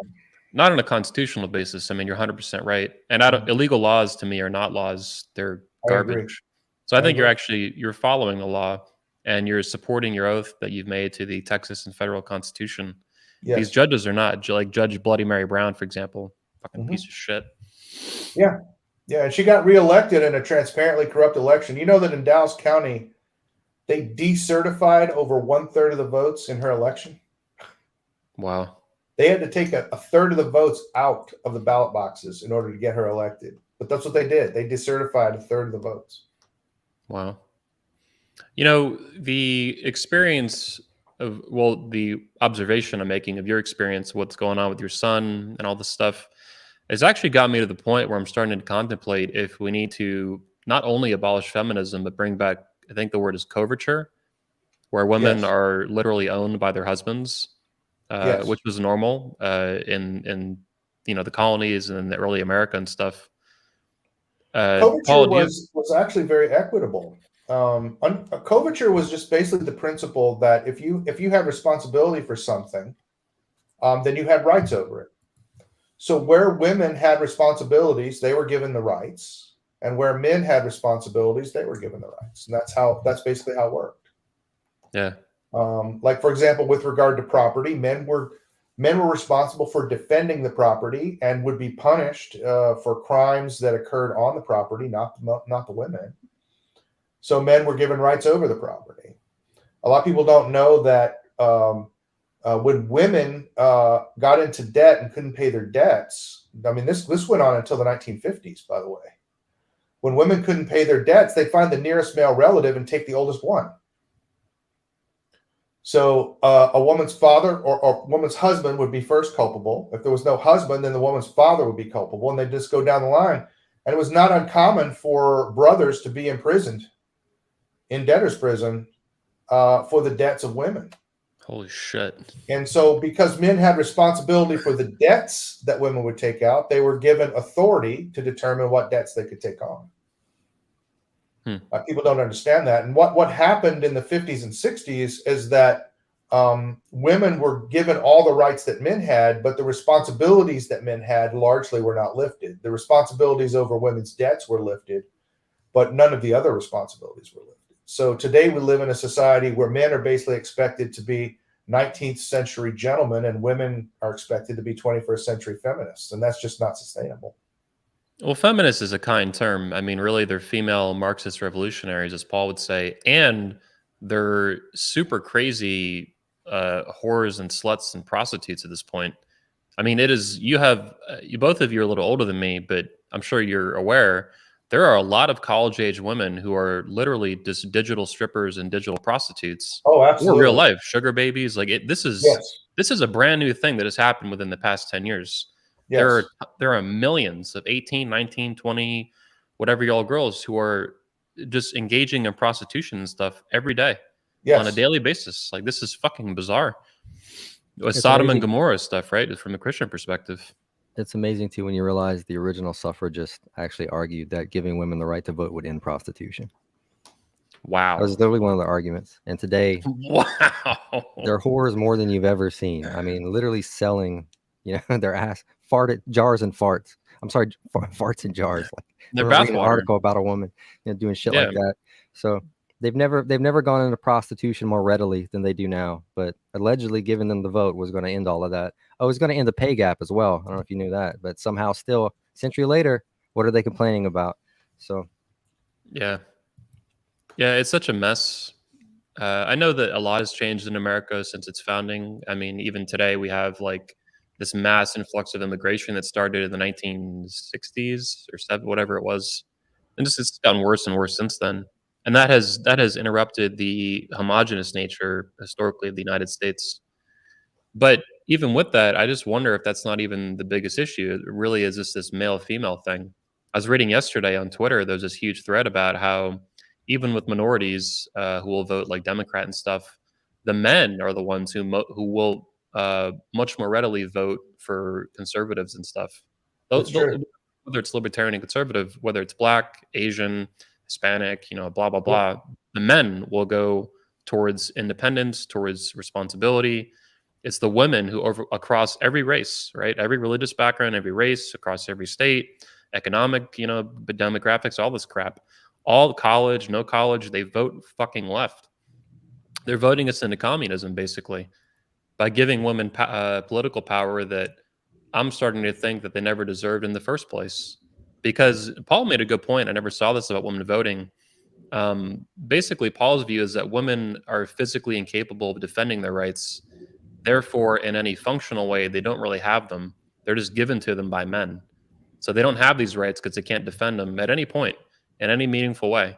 Not on a constitutional basis. I mean, you're 100% right. And illegal laws to me are not laws; they're garbage. So I think you're following the law. and you're supporting your oath that you've made to the Texas and federal Constitution. Yes. These judges are not like Judge Bloody Mary Brown, for example, fucking piece of shit. Yeah. Yeah. And she got reelected in a transparently corrupt election. You know that in Dallas County, they decertified over 1/3 of the votes in her election. Wow. They had to take a third of the votes out of the ballot boxes in order to get her elected. But that's what they did. They decertified a third of the votes. Wow. You know, the experience of, well, the observation I'm making of your experience, what's going on with your son and all this stuff, has actually got me to the point where I'm starting to contemplate if we need to not only abolish feminism, but bring back, I think the word is coverture, where women Yes. are literally owned by their husbands, Yes. which was normal in the colonies and in the early America and stuff. Coverture Paul, do you? was actually very equitable. Coverture was just basically the principle that if you had responsibility for something, then you had rights over it. So where women had responsibilities, they were given the rights, and where men had responsibilities, they were given the rights, and that's basically how it worked. Yeah. Like for example, with regard to property, men were responsible for defending the property and would be punished for crimes that occurred on the property, not the women. So men were given rights over the property. A lot of people don't know that when women got into debt and couldn't pay their debts, I mean, this went on until the 1950s, by the way. When women couldn't pay their debts, they'd find the nearest male relative and take the oldest one. So a woman's father or woman's husband would be first culpable. If there was no husband, then the woman's father would be culpable, and they'd just go down the line. And it was not uncommon for brothers to be imprisoned in debtor's prison for the debts of women. Holy shit. And so because men had responsibility for the debts that women would take out, they were given authority to determine what debts they could take on. People don't understand that. And what happened in the 50s and 60s is that women were given all the rights that men had, but the responsibilities that men had largely were not lifted. The responsibilities over women's debts were lifted, but none of the other responsibilities were lifted. So today we live in a society where men are basically expected to be 19th century gentlemen and women are expected to be 21st century feminists. And that's just not sustainable. Well, feminist is a kind term. I mean, really, they're female Marxist revolutionaries, as Paul would say, and they're super crazy whores and sluts and prostitutes at this point. I mean, it is. You have both of you are a little older than me, but I'm sure you're aware there are a lot of college-age women who are literally just digital strippers and digital prostitutes. Oh, absolutely. Or real life sugar babies. Like this is a brand new thing that has happened within the past 10 years. Yes. There are millions of 18, 19, 20, whatever y'all girls who are just engaging in prostitution and stuff every day on a daily basis. Like this is fucking bizarre. With Sodom and Gomorrah stuff, right? From the Christian perspective. It's amazing too when you realize the original suffragists actually argued that giving women the right to vote would end prostitution. Wow. That was literally one of the arguments. And today, wow, they're whores more than you've ever seen. I mean, literally selling, their ass, jars and farts. I'm sorry, farts and jars. Like they're reading an article about a woman, doing shit like that. So they've never gone into prostitution more readily than they do now. But allegedly, giving them the vote was going to end all of that. Oh, it's going to end the pay gap as well. I don't know if you knew that, but somehow, still, a century later, what are they complaining about? So, yeah, it's such a mess. I know that a lot has changed in America since its founding. I mean, even today we have like this mass influx of immigration that started in the 1960s or 7, whatever it was, and it's gotten worse and worse since then. And that has interrupted the homogenous nature historically of the United States. But even with that, I just wonder if that's not even the biggest issue. It really is just this male-female thing. I was reading yesterday on Twitter, there's this huge thread about how even with minorities who will vote like Democrat and stuff, the men are the ones who will much more readily vote for conservatives and stuff. Whether it's libertarian and conservative, whether it's black, Asian, Hispanic, blah, blah, blah, the men will go towards independence, towards responsibility. It's the women who across every race, right? Every religious background, every race, across every state, economic, demographics, all this crap, all college, no college, they vote fucking left. They're voting us into communism, basically, by giving women political power that I'm starting to think that they never deserved in the first place. Because Paul made a good point. I never saw this about women voting. Basically, Paul's view is that women are physically incapable of defending their rights. Therefore, in any functional way, they don't really have them. They're just given to them by men. So they don't have these rights because they can't defend them at any point in any meaningful way.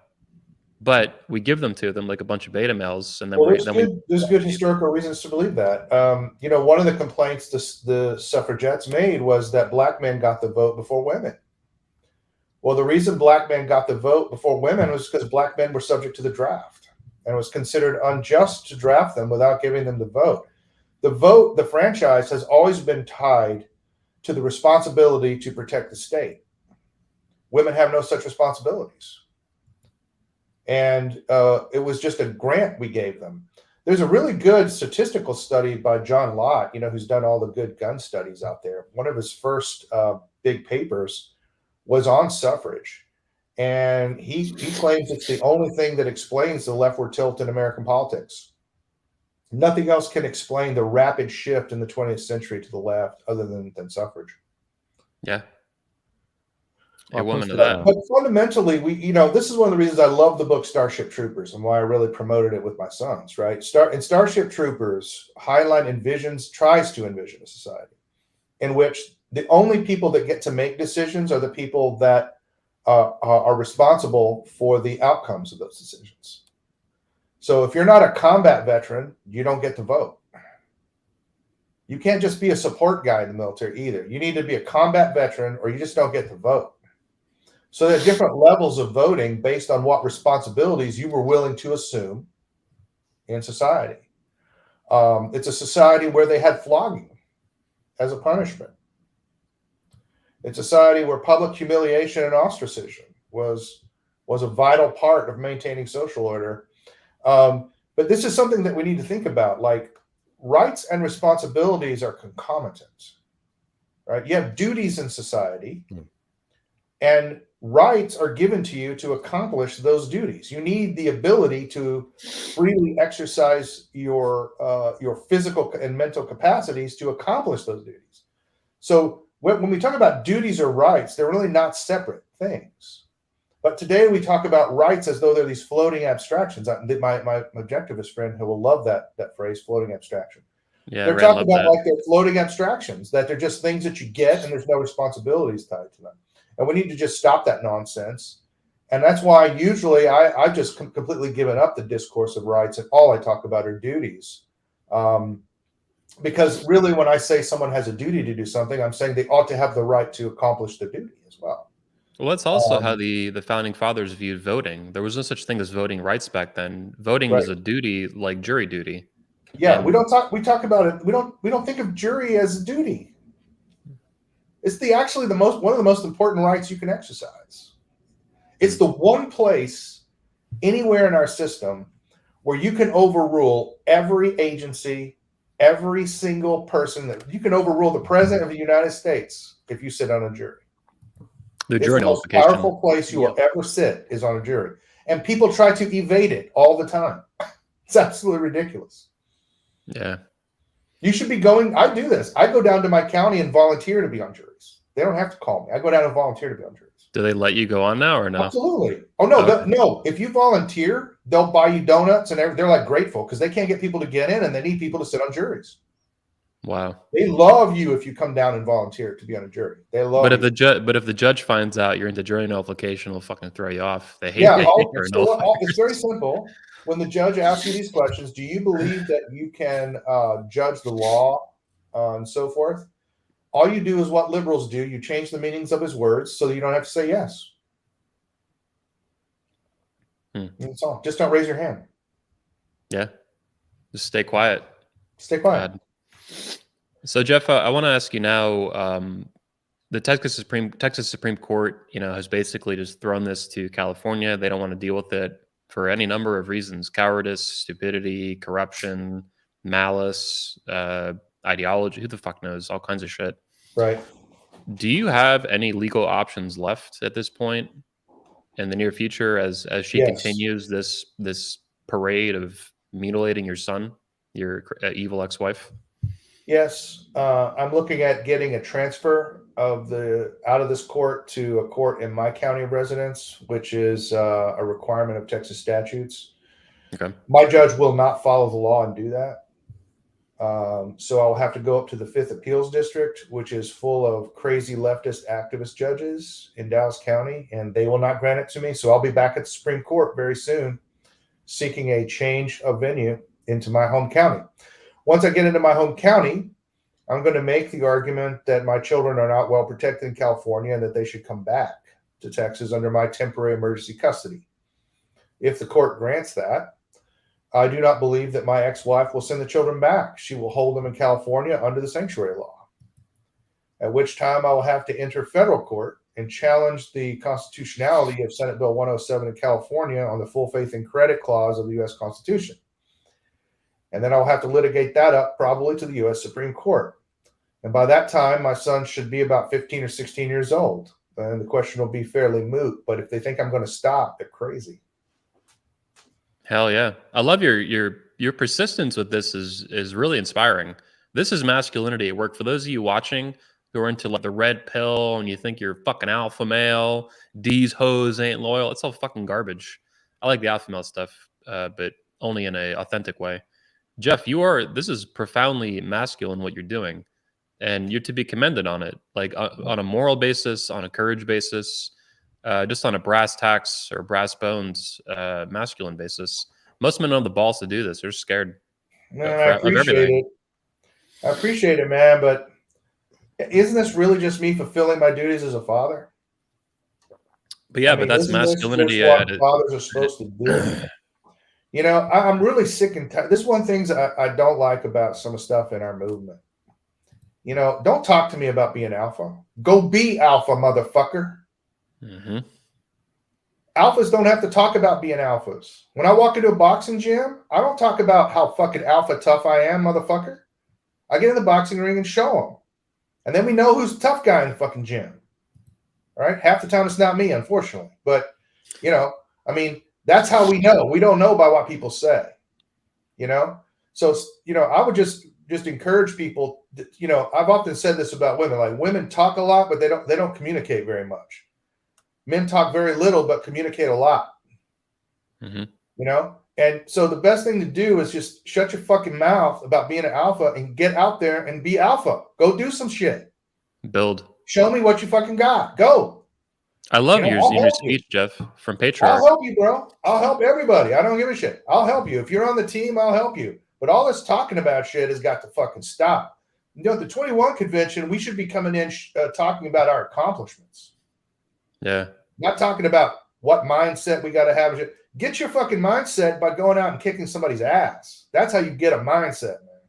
But we give them to them like a bunch of beta males, and then there's good historical reasons to believe that. One of the complaints the suffragettes made was that black men got the vote before women. Well, the reason black men got the vote before women was because black men were subject to the draft, and it was considered unjust to draft them without giving them the vote. The franchise has always been tied to the responsibility to protect the state. Women have no such responsibilities. And it was just a grant we gave them. There's a really good statistical study by John Lott, who's done all the good gun studies out there. One of his first big papers was on suffrage. And he claims it's the only thing that explains the leftward tilt in American politics. Nothing else can explain the rapid shift in the 20th century to the left other than suffrage. Yeah. A woman to that. But fundamentally, this is one of the reasons I love the book Starship Troopers and why I really promoted it with my sons, right? Starship Troopers tries to envision a society in which the only people that get to make decisions are the people that are responsible for the outcomes of those decisions. So if you're not a combat veteran, you don't get to vote. You can't just be a support guy in the military either. You need to be a combat veteran or you just don't get to vote. So there are different levels of voting based on what responsibilities you were willing to assume in society. It's a society where they had flogging as a punishment. It's a society where public humiliation and ostracism was a vital part of maintaining social order. But this is something that we need to think about. Like, rights and responsibilities are concomitant, right? You have duties in society, and rights are given to you to accomplish those duties. You need the ability to freely exercise your physical and mental capacities to accomplish those duties. So when we talk about duties or rights, they're really not separate things. But today we talk about rights as though they're these floating abstractions. My objectivist friend who will love that phrase, floating abstraction. Yeah, they're talking about like they're floating abstractions, that they're just things that you get and there's no responsibilities tied to them. And we need to just stop that nonsense. And that's why usually I've just completely given up the discourse of rights, and all I talk about are duties. Because really, when I say someone has a duty to do something, I'm saying they ought to have the right to accomplish the duty as well. Well, that's also how the founding fathers viewed voting. There was no such thing as voting rights back then. Voting was a duty, like jury duty. Yeah, and we talk about it. We don't think of jury as a duty. It's one of the most important rights you can exercise. It's the one place anywhere in our system where you can overrule every agency, every single person. That you can overrule the president of the United States if you sit on a jury. It's the most powerful place you will ever sit is on a jury. And people try to evade it all the time. It's absolutely ridiculous. Yeah. You should be going. I do this. I go down to my county and volunteer to be on juries. They don't have to call me. I go down and volunteer to be on juries. Do they let you go on now or no? Absolutely. Oh, no. No. If you volunteer, they'll buy you donuts and they're like grateful because they can't get people to get in and they need people to sit on juries. Wow. They love you if you come down and volunteer to be on a jury. They love But you. if the judge finds out you're into jury nullification, they'll fucking throw you off. They hate it's very simple. When the judge asks you these questions, do you believe that you can judge the law and so forth? All you do is what liberals do. You change the meanings of his words so that you don't have to say yes. That's all. Just don't raise your hand. Yeah. Just stay quiet. Stay quiet. So, Jeff, I want to ask you now, the Texas Supreme Court, has basically just thrown this to California. They don't want to deal with it for any number of reasons: cowardice, stupidity, corruption, malice, ideology. Who the fuck knows? All kinds of shit. Right. Do you have any legal options left at this point in the near future as she continues this parade of mutilating your son, your evil ex-wife? Yes, I'm looking at getting a transfer of out of this court to a court in my county of residence, which is a requirement of Texas statutes. Okay. My judge will not follow the law and do that. So I'll have to go up to the 5th Appeals District, which is full of crazy leftist activist judges in Dallas County, and they will not grant it to me. So I'll be back at the Supreme Court very soon, seeking a change of venue into my home county. Once I get into my home county, I'm going to make the argument that my children are not well protected in California and that they should come back to Texas under my temporary emergency custody. If the court grants that, I do not believe that my ex-wife will send the children back. She will hold them in California under the sanctuary law, at which time I will have to enter federal court and challenge the constitutionality of Senate Bill 107 in California on the full faith and credit clause of the U.S. Constitution. And then I'll have to litigate that up probably to the U.S. Supreme Court. And by that time, my son should be about 15 or 16 years old. And the question will be fairly moot. But if they think I'm going to stop, they're crazy. Hell yeah. I love your persistence with this is really inspiring. This is masculinity at work. For those of you watching who are into like the red pill and you think you're fucking alpha male, D's hoes ain't loyal, it's all fucking garbage. I like the alpha male stuff, but only in a authentic way. Jeff, this is profoundly masculine what you're doing, and you're to be commended on it, like on a moral basis, on a courage basis, just on a brass tacks or brass bones masculine basis. Most men don't have the balls to do this. They're scared. Man, I appreciate it. I appreciate it, man, but isn't this really just me fulfilling my duties as a father? But yeah, but that's masculinity. What fathers are supposed to do. You know, I'm really sick and tired. This is one of the things I don't like about some stuff in our movement. You know, don't talk to me about being alpha. Go be alpha, motherfucker. Mm-hmm. Alphas don't have to talk about being alphas. When I walk into a boxing gym, I don't talk about how fucking alpha tough I am, motherfucker. I get in the boxing ring and show them. And then we know who's the tough guy in the fucking gym. All right? Half the time it's not me, unfortunately. But, you know, I mean, that's how we know. We don't know by what people say, you know? So, you know, I would just encourage people, you know, I've often said this about women, like women talk a lot, but they don't communicate very much. Men talk very little, but communicate a lot, mm-hmm. You know? And so the best thing to do is just shut your fucking mouth about being an alpha and get out there and be alpha. Go do some shit. Build. Show me what you fucking got. Go. I love your speech, Jeff, from Patriarch. I'll help you, bro. I'll help everybody. I don't give a shit. I'll help you. If you're on the team, I'll help you. But all this talking about shit has got to fucking stop. You know, at the 21 convention, we should be coming in talking about our accomplishments. Yeah. Not talking about what mindset we got to have. Get your fucking mindset by going out and kicking somebody's ass. That's how you get a mindset, man.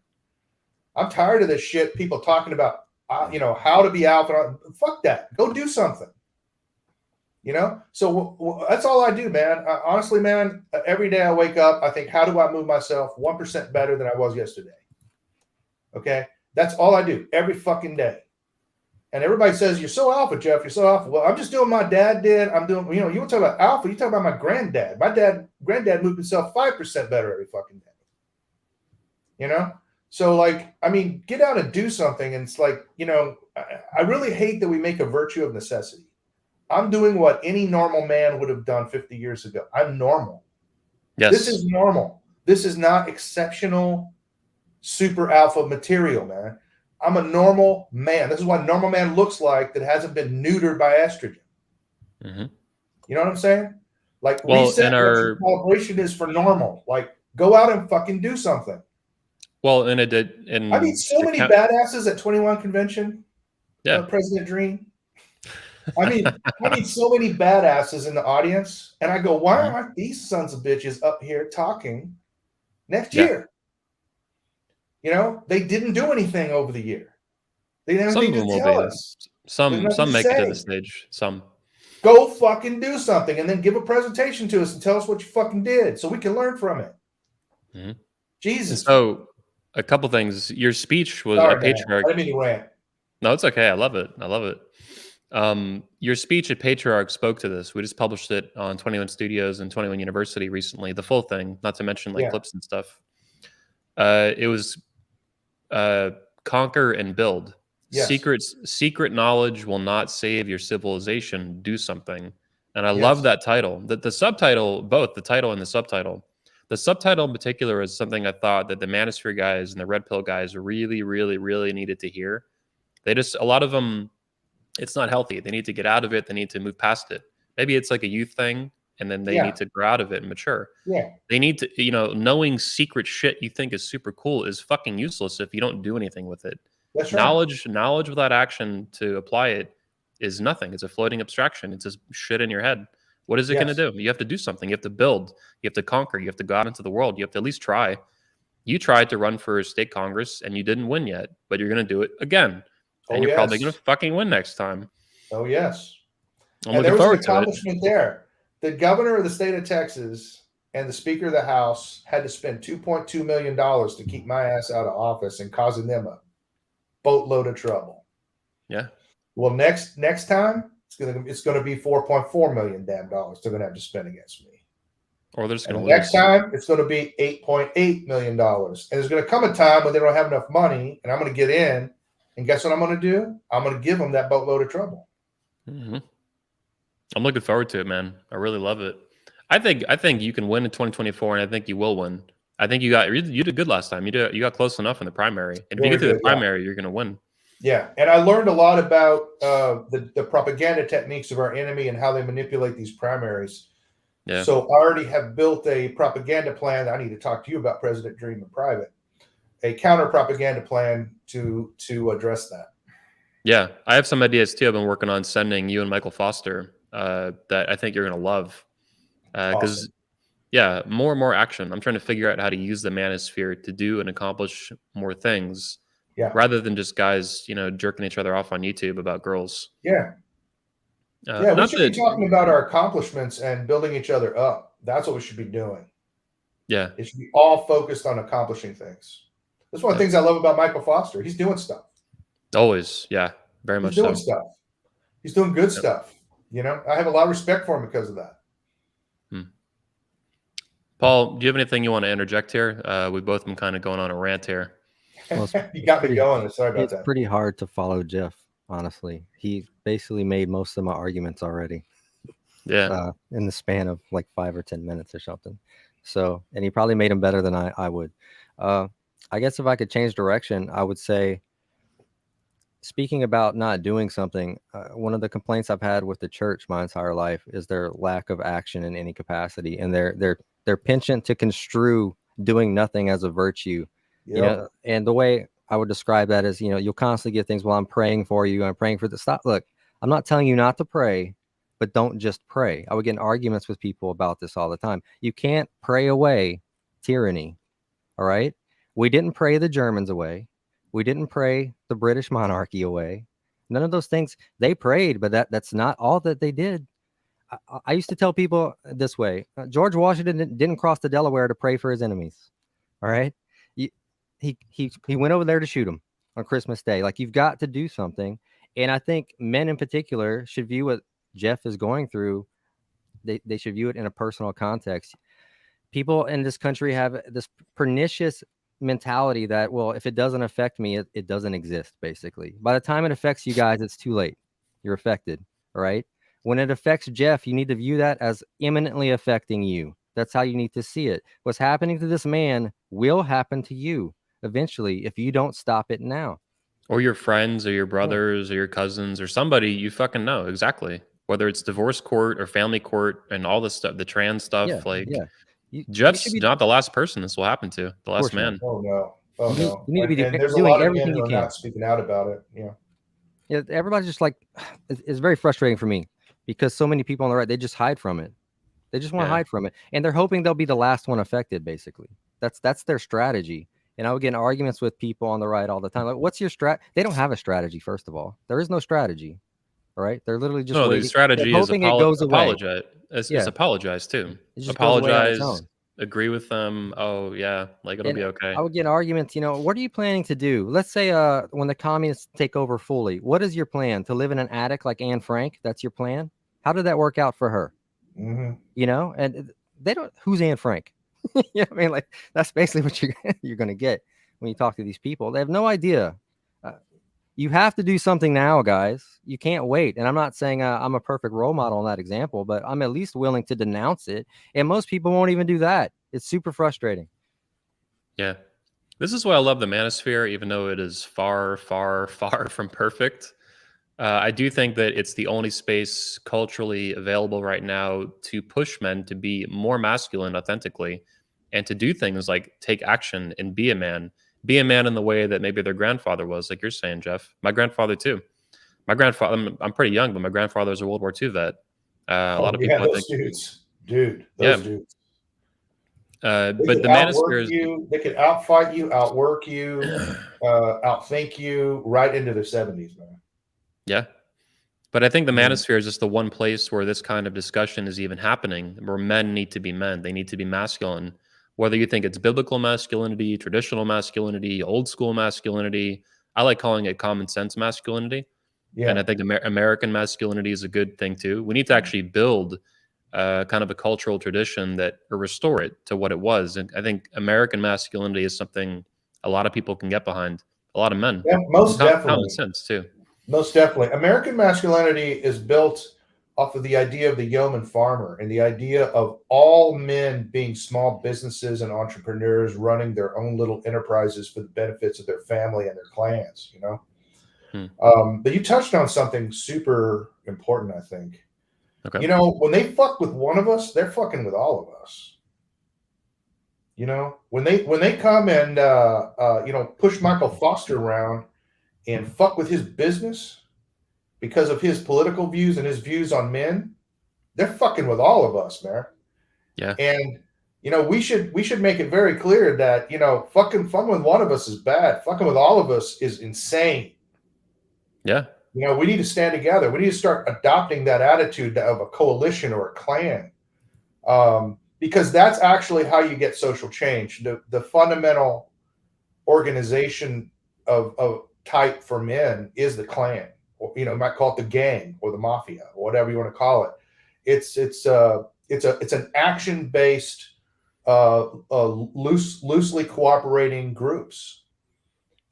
I'm tired of this shit. People talking about, you know, how to be alpha. Fuck that. Go do something. You know? So that's all I do, man. Honestly, man, every day I wake up, I think, how do I move myself 1% better than I was yesterday? Okay? That's all I do every fucking day. And everybody says, you're so alpha, Jeff. You're so alpha. Well, I'm just doing what my dad did. I'm doing, you know, you want to talk about alpha, you talk about my granddad. My granddad moved himself 5% better every fucking day. You know? So, like, I mean, get out and do something. And it's like, you know, I really hate that we make a virtue of necessity. I'm doing what any normal man would have done 50 years ago. I'm normal. Yes. This is normal. This is not exceptional super alpha material, man. I'm a normal man. This is what a normal man looks like that hasn't been neutered by estrogen. Mm-hmm. You know what I'm saying? Like, well, reset calibration is for normal. Like, go out and fucking do something. Well, and it did. And I meet so many badasses at 21 convention. Yeah. President Dream. I mean, so many badasses in the audience, and I go, why aren't these sons of bitches up here talking next year? You know, they didn't do anything over the year. They didn't have anything to tell us. Some make it to the stage. Some go fucking do something, and then give a presentation to us and tell us what you fucking did, so we can learn from it. Mm-hmm. Jesus. So, a couple things. Your speech was a patriarch. I didn't mean to rant. No, it's okay. I love it. Your speech at Patriarch spoke to this. We just published it on 21 Studios and 21 University recently, the full thing, not to mention like Yeah. clips and stuff. It was conquer and build. Yes. Secret knowledge will not save your civilization. Do something. And I Yes. love that title. The subtitle, both the title and the subtitle. The subtitle in particular is something I thought that the Manosphere guys and the Red Pill guys really, really, really needed to hear. They just, a lot of them, it's not healthy. They need to get out of it. They need to move past it. Maybe it's like a youth thing, and then they need to grow out of it and mature. Yeah. They need to, knowing secret shit you think is super cool is fucking useless if you don't do anything with it. That's right. Knowledge without action to apply it is nothing. It's a floating abstraction. It's just shit in your head. What is it going to do? You have to do something. You have to build. You have to conquer. You have to go out into the world. You have to at least try. You tried to run for state Congress and you didn't win yet, but you're going to do it again. And you're probably going to fucking win next time. Oh, yes. I'm and there looking was forward an accomplishment there. The governor of the state of Texas and the Speaker of the House had to spend $2.2 million to keep my ass out of office and causing them a boatload of trouble. Yeah. Well, next time it's gonna be $4.4 million damn dollars they're gonna have to spend against me. Or they're just gonna lose. Next time it's gonna be $8.8 million. And there's gonna come a time when they don't have enough money, and I'm gonna get in, and guess what I'm gonna do? I'm gonna give them that boatload of trouble. Mm-hmm. I'm looking forward to it, man. I really love it. I think you can win in 2024, and I think you will win. I think you did good last time. You got close enough in the primary. And if you get through the primary, you're gonna win. Yeah, and I learned a lot about the propaganda techniques of our enemy and how they manipulate these primaries. Yeah. So I already have built a propaganda plan that I need to talk to you about, President Dream, in private. A counter propaganda plan to address that. Yeah, I have some ideas too. I've been working on sending you and Michael Foster that I think you're gonna love. Because yeah, more and more action. I'm trying to figure out how to use the Manosphere to do and accomplish more things. Yeah. Rather than just guys, jerking each other off on YouTube about girls. Yeah. We should be talking about our accomplishments and building each other up. That's what we should be doing. Yeah. It should be all focused on accomplishing things. That's one of the things I love about Michael Foster. He's doing stuff. Always. Yeah. Very much so. He's doing stuff. He's doing good stuff. I have a lot of respect for him because of that. Paul, do you have anything you want to interject here? We've both been kind of going on a rant here. Well, you got me going. Sorry about that. It's pretty hard to follow Jeff, honestly. He basically made most of my arguments already. Yeah. In the span of like 5 or 10 minutes or something. So, and he probably made them better than I would. I guess if I could change direction, I would say, speaking about not doing something, one of the complaints I've had with the church my entire life is their lack of action in any capacity, and their penchant to construe doing nothing as a virtue. Yep. And the way I would describe that is, you'll constantly get things. Well, I'm praying for you. I'm praying for the stop. Look, I'm not telling you not to pray, but don't just pray. I would get in arguments with people about this all the time. You can't pray away tyranny. All right. We didn't pray the Germans away. We didn't pray the British monarchy away. None of those things. They prayed, but that's not all that they did. I used to tell people this way: George Washington didn't cross the Delaware to pray for his enemies. All right. He went over there to shoot them on Christmas Day. Like, you've got to do something. And I think men in particular should view what Jeff is going through. They should view it in a personal context. People in this country have this pernicious mentality that, well, if it doesn't affect me, it doesn't exist. Basically, by the time it affects you guys, it's too late. You're affected. All right. When it affects Jeff, you need to view that as imminently affecting you. That's how you need to see it. What's happening to this man will happen to you eventually if you don't stop it now. Or your friends or your brothers or your cousins or somebody you fucking know. Exactly. Whether it's divorce court or family court and all this stuff, the trans stuff. Jeff's not the last person this will happen to. The last man. Oh, no. Oh, no. You need to be there's doing a lot of everything men you who are can. not speaking out about it. Yeah. Everybody's just like, it's very frustrating for me because so many people on the right, they just hide from it. They just want to hide from it. And they're hoping they'll be the last one affected, basically. That's their strategy. And I would get in arguments with people on the right all the time. Like, what's your They don't have a strategy, first of all. There is no strategy. All right. They're literally just the strategy is hoping it goes away. apologize. It's apologize too. It just goes away on its own. agree with them. Oh yeah, like it'll And be okay. I would get arguments, what are you planning to do? Let's say when the communists take over fully, what is your plan? To live in an attic like Anne Frank? That's your plan? How did that work out for her? Mhm. And they don't, who's Anne Frank? I mean, like, that's basically what you're going to get when you talk to these people. They have no idea. You have to do something now, guys. You can't wait. And I'm not saying I'm a perfect role model in that example, but I'm at least willing to denounce it. And most people won't even do that. It's super frustrating. Yeah. This is why I love the manosphere, even though it is far, far, far from perfect. I do think that it's the only space culturally available right now to push men to be more masculine authentically and to do things like take action and be a man. Be a man in the way that maybe their grandfather was, like you're saying, Jeff. My grandfather, too. My grandfather, I'm pretty young, but my grandfather was a World War II vet. A Oh lot of yeah, people, I those think, dudes, dude, yeah. those dudes. They But could the outwork manosphere is, you. They could outfight you, outwork you, outthink you right into their 70s, man. yeah. But I think the Yeah. manosphere is just the one place where this kind of discussion is even happening, where men need to be men. They need to be masculine. Whether you think it's biblical masculinity, traditional masculinity, old school masculinity, I like calling it common sense masculinity. And I Yeah. think American masculinity is a good thing too. We need to actually build kind of a cultural tradition that or restore it to what it was. And I think American masculinity is something a lot of people can get behind. A lot of men. Yeah, most Common definitely. sense too. Most definitely. American masculinity is built off of the idea of the yeoman farmer and the idea of all men being small businesses and entrepreneurs running their own little enterprises for the benefits of their family and their clans, you know? Hmm. But you touched on something super important, I think. Okay. You know, when they fuck with one of us, they're fucking with all of us. You know, when they come and push Michael Foster around and fuck with his business because of his political views and his views on men, they're fucking with all of us, man. Yeah. And we should make it very clear that fucking with one of us is bad. Fucking with all of us is insane. Yeah. We need to stand together. We need to start adopting that attitude of a coalition or a clan, because that's actually how you get social change. The fundamental organization of type for men is the clan, or you might call it the gang or the mafia or whatever you want to call it. It's an action based, loosely cooperating groups.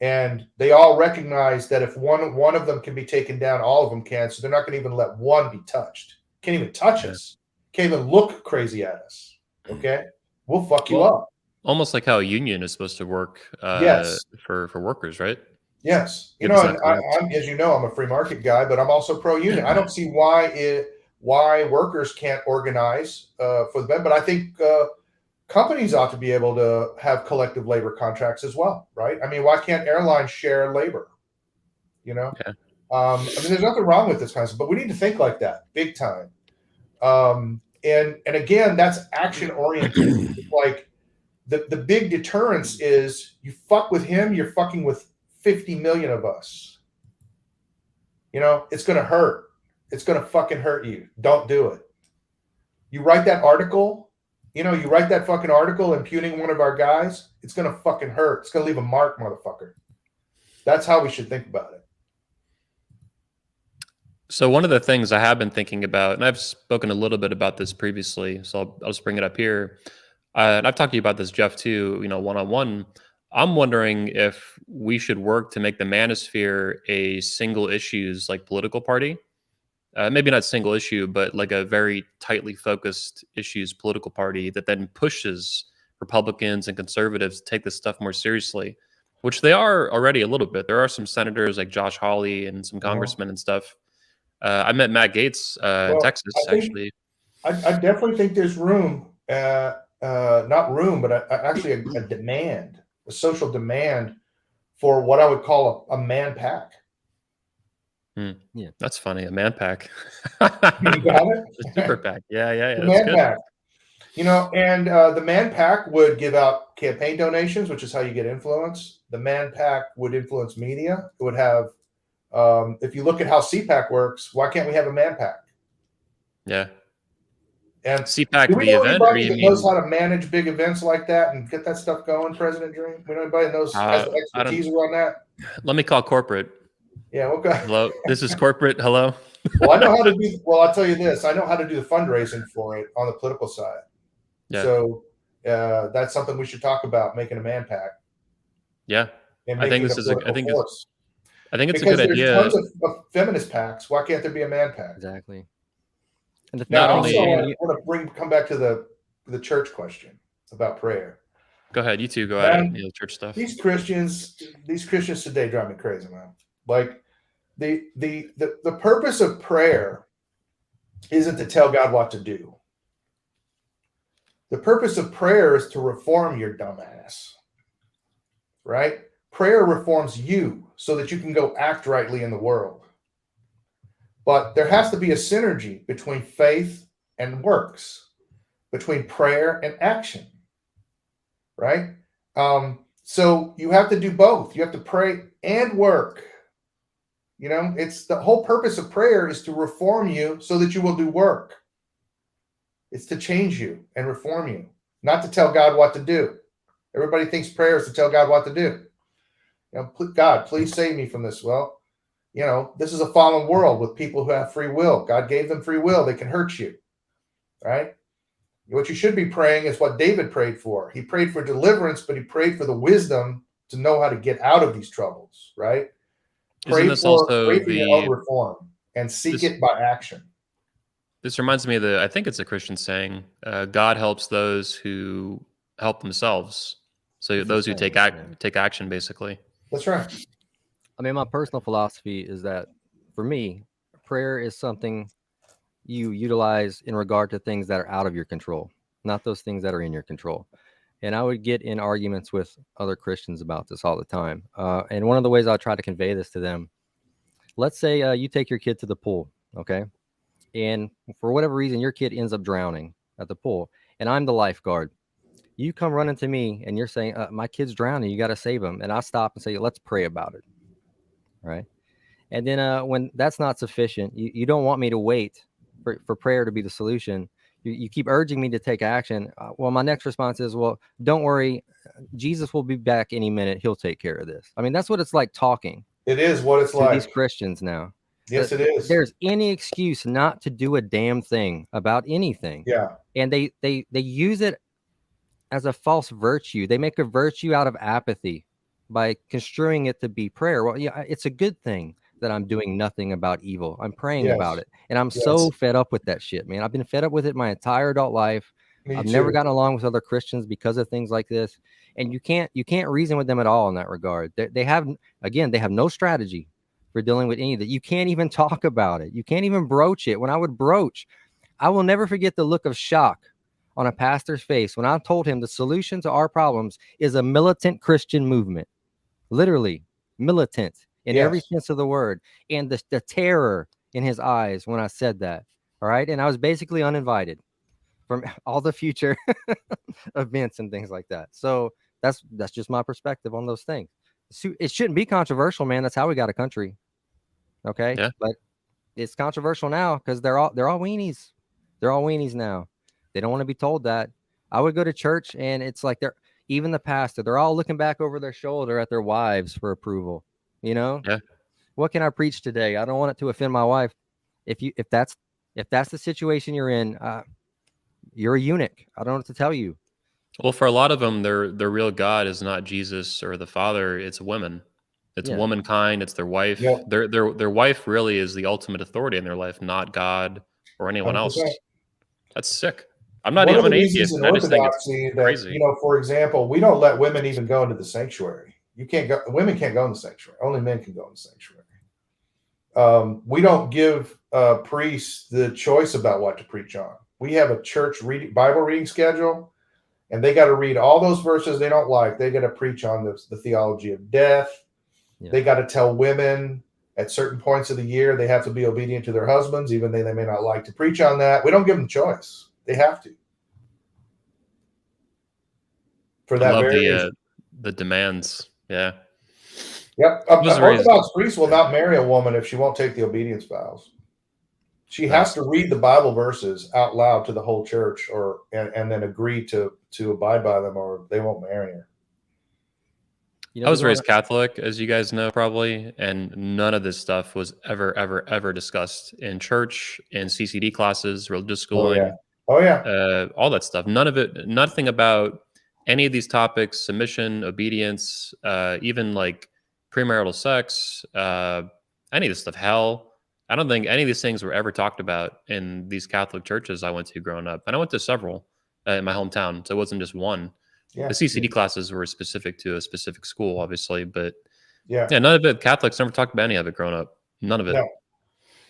And they all recognize that if one of them can be taken down, all of them can. So they're not going to even let one be touched. Can't even touch us. Can't even look crazy at us. Okay, we'll fuck you up. Almost like how a union is supposed to work. Yes. For workers, right? Yes. Is And that correct? I'm, as you know, I'm a free market guy, but I'm also pro union. I don't see why workers can't organize for them. But I think companies ought to be able to have collective labor contracts as well, right? I mean, why can't airlines share labor? Yeah. I mean, there's nothing wrong with this kind of stuff, but we need to think like that, big time. And again, that's action oriented. Like the big deterrence is you fuck with him, you're fucking with 50 million of us. It's gonna hurt. It's gonna fucking hurt you. Don't do it. You write that article. You write that fucking article impugning one of our guys, it's going to fucking hurt. It's going to leave a mark, motherfucker. That's how we should think about it. So one of the things I have been thinking about, and I've spoken a little bit about this previously, so I'll just bring it up here. And I've talked to you about this, Jeff, too, one-on-one. I'm wondering if we should work to make the manosphere a single issues like political party. Maybe not single issue, but like a very tightly focused issues political party that then pushes Republicans and conservatives to take this stuff more seriously, which they are already a little bit. There are some senators like Josh Hawley and some congressmen and stuff. I met Matt Gaetz in Texas, actually. I definitely think there's room, not room, but actually a demand, a social demand for what I would call a man pack. Yeah, that's funny. A man pack. You got it? A super pack. Yeah. The man pack. And the man pack would give out campaign donations, which is how you get influence. The man pack would influence media. It would have, if you look at how CPAC works, why can't we have a man pack? Yeah. And CPAC, do we the know event, or anybody you that knows mean? how to manage big events like that and get that stuff going, President Dream? We know anybody that knows has the I don't. expertise around that? Let me call corporate. Yeah, okay. Hello, this is corporate. Hello. Well, I know how to do. Well, I'll tell you this: I know how to do the fundraising for it on the political side. Yeah. So that's something we should talk about: making a man pack Yeah. and I think making it this a is a. political force. I think it's a Because good there's idea. tons of feminist packs. Why can't there be a man pack? Exactly. And the Now, Not also, only- I want to come back to the church question about prayer. Go ahead. You two go at it. Man, Church stuff. These Christians today drive me crazy, man. Like the purpose of prayer isn't to tell God what to do. The purpose of prayer is to reform your dumbass, right? Prayer reforms you so that you can go act rightly in the world. But there has to be a synergy between faith and works, between prayer and action, right? So you have to do both. You have to pray and work. It's the whole purpose of prayer is to reform you so that you will do work. It's to change you and reform you, not to tell God what to do. Everybody thinks prayer is to tell God what to do. God, please save me from this. Well, this is a fallen world with people who have free will. God gave them free will. They can hurt you, right? What you should be praying is what David prayed for. He prayed for deliverance, but he prayed for the wisdom to know how to get out of these troubles, right? Pray for your own reform and seek it by action. This reminds me of I think it's a Christian saying, God helps those who help themselves. So those who take action, basically. That's right. I mean, my personal philosophy is that for me, prayer is something you utilize in regard to things that are out of your control, not those things that are in your control. And I would get in arguments with other Christians about this all the time. And one of the ways I try to convey this to them, let's say you take your kid to the pool, okay? And for whatever reason, your kid ends up drowning at the pool, and I'm the lifeguard. You come running to me and you're saying, my kid's drowning, you got to save him. And I stop and say, let's pray about it. Right. And then when that's not sufficient, you don't want me to wait for prayer to be the solution. You keep urging me to take action. Well, my next response is, well, don't worry. Jesus will be back any minute. He'll take care of this. I mean, that's what it's like talking. It is what it's to like. These Christians now. Yes, it is. There's any excuse not to do a damn thing about anything. Yeah. And they use it as a false virtue. They make a virtue out of apathy by construing it to be prayer. Well, yeah, it's a good thing that I'm doing nothing about evil. I'm praying about it. And I'm so fed up with that shit, man. I've been fed up with it my entire adult life. I've never gotten along with other Christians because of things like this. And you can't reason with them at all in that regard. They have no strategy for dealing with any of that. You can't even talk about it. You can't even broach it. When I would broach, I will never forget the look of shock on a pastor's face when I told him the solution to our problems is a militant Christian movement. Literally militant in every sense of the word. And the terror in his eyes when I said that. All right. And I was basically uninvited from all the future events and things like that. So that's just my perspective on those things. It shouldn't be controversial, man. That's how we got a country. Okay. Yeah. But it's controversial now because they're all weenies. They're all weenies now. They don't want to be told that. I would go to church and it's like even the pastor, they're all looking back over their shoulder at their wives for approval. Yeah. What can I preach today? I don't want it to offend my wife. If that's the situation you're in, you're a eunuch. I don't know what to tell you. Well, for a lot of them, their real God is not Jesus or the Father. It's women. It's womankind. It's their wife. Yep. Their wife really is the ultimate authority in their life, not God or anyone 100%. else. That's sick. I'm not One even of an the atheist. reasons in And I just think it's orthodoxy that, crazy. for example, we don't let women even go into the sanctuary. You can't go. Women can't go in the sanctuary. Only men can go in the sanctuary. We don't give priests the choice about what to preach on. We have a church Bible reading schedule, and they got to read all those verses they don't like. They got to preach on the theology of death. Yeah. They got to tell women at certain points of the year they have to be obedient to their husbands, even though they may not like to preach on that. We don't give them choice. They have to. For that very reason. The demands. Yeah. Yep. Orthodox priest will not marry a woman if she won't take the obedience vows. She has to read the Bible verses out loud to the whole church, and then agree to abide by them, or they won't marry her. You know, I was there's raised Catholic, as you guys know, probably, and none of this stuff was ever discussed in church, in CCD classes, religious schooling, Oh yeah. all that stuff. None of it, nothing about any of these topics: submission, obedience, even like premarital sex, any of this stuff. Hell, I don't think any of these things were ever talked about in these Catholic churches I went to growing up, and I went to several in my hometown, so it wasn't just one. Yeah. The CCD classes were specific to a specific school, obviously, but Yeah. none of it. Catholics never talked about any of it growing up. None of it. No.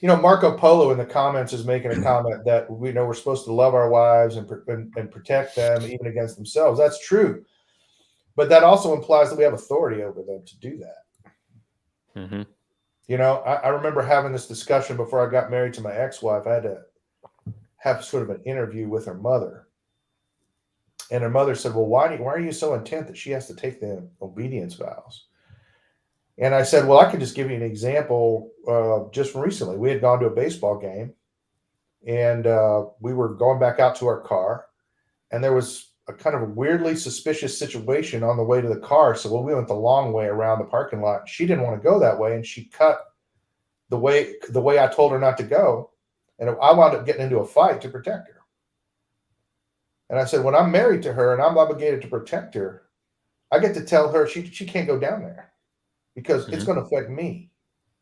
You know, Marco Polo in the comments is making a comment that we know we're supposed to love our wives and protect them even against themselves. That's true, but that also implies that we have authority over them to do that. Mm-hmm. You know, I remember having this discussion before I got married to my ex-wife. I had to have sort of an interview with her mother. And her mother said, well, why are you so intent that she has to take the obedience vows? And I said, well, I can just give you an example. Just from recently, we had gone to a baseball game, and we were going back out to our car, and there was a kind of a weirdly suspicious situation on the way to the car. So we went the long way around the parking lot. She didn't want to go that way, and she cut the way I told her not to go. And I wound up getting into a fight to protect her. And I said, when I'm married to her and I'm obligated to protect her, I get to tell her she can't go down there because it's going to affect me.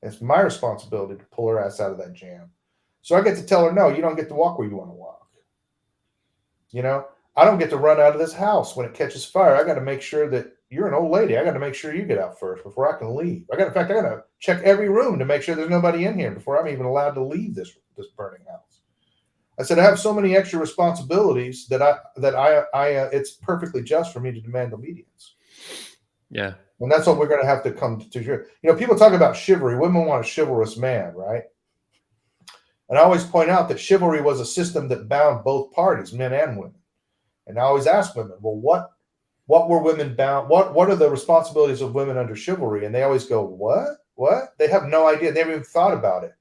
It's my responsibility to pull her ass out of that jam. So I get to tell her, no, you don't get to walk where you want to walk. You know, I don't get to run out of this house when it catches fire. I got to make sure that you're an old lady. I got to make sure you get out first before I can leave. I got to check every room to make sure there's nobody in here before I'm even allowed to leave this burning house. I said, I have so many extra responsibilities that it's perfectly just for me to demand obedience. Yeah. And that's what we're going to have to come to. You know, people talk about chivalry. Women want a chivalrous man, right? And I always point out that chivalry was a system that bound both parties, men and women. And I always ask women, well, what were women bound? What are the responsibilities of women under chivalry? And they always go, what? They have no idea. They haven't even thought about it.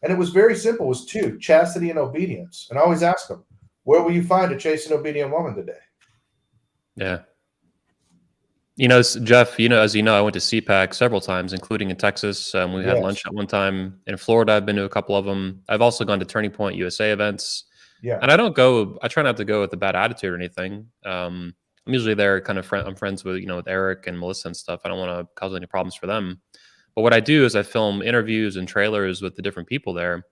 And it was very simple. It was two: chastity and obedience. And I always ask them, where will you find a chaste and obedient woman today? Yeah. You know, Jeff, as you know, I went to CPAC several times, including in Texas. We had lunch at one time. In Florida, I've been to a couple of them. I've also gone to Turning Point USA events. Yeah. And I try not to go with a bad attitude or anything. I'm usually there kind of I'm friends with, with Eric and Melissa and stuff. I don't want to cause any problems for them. But what I do is I film interviews and trailers with the different people there.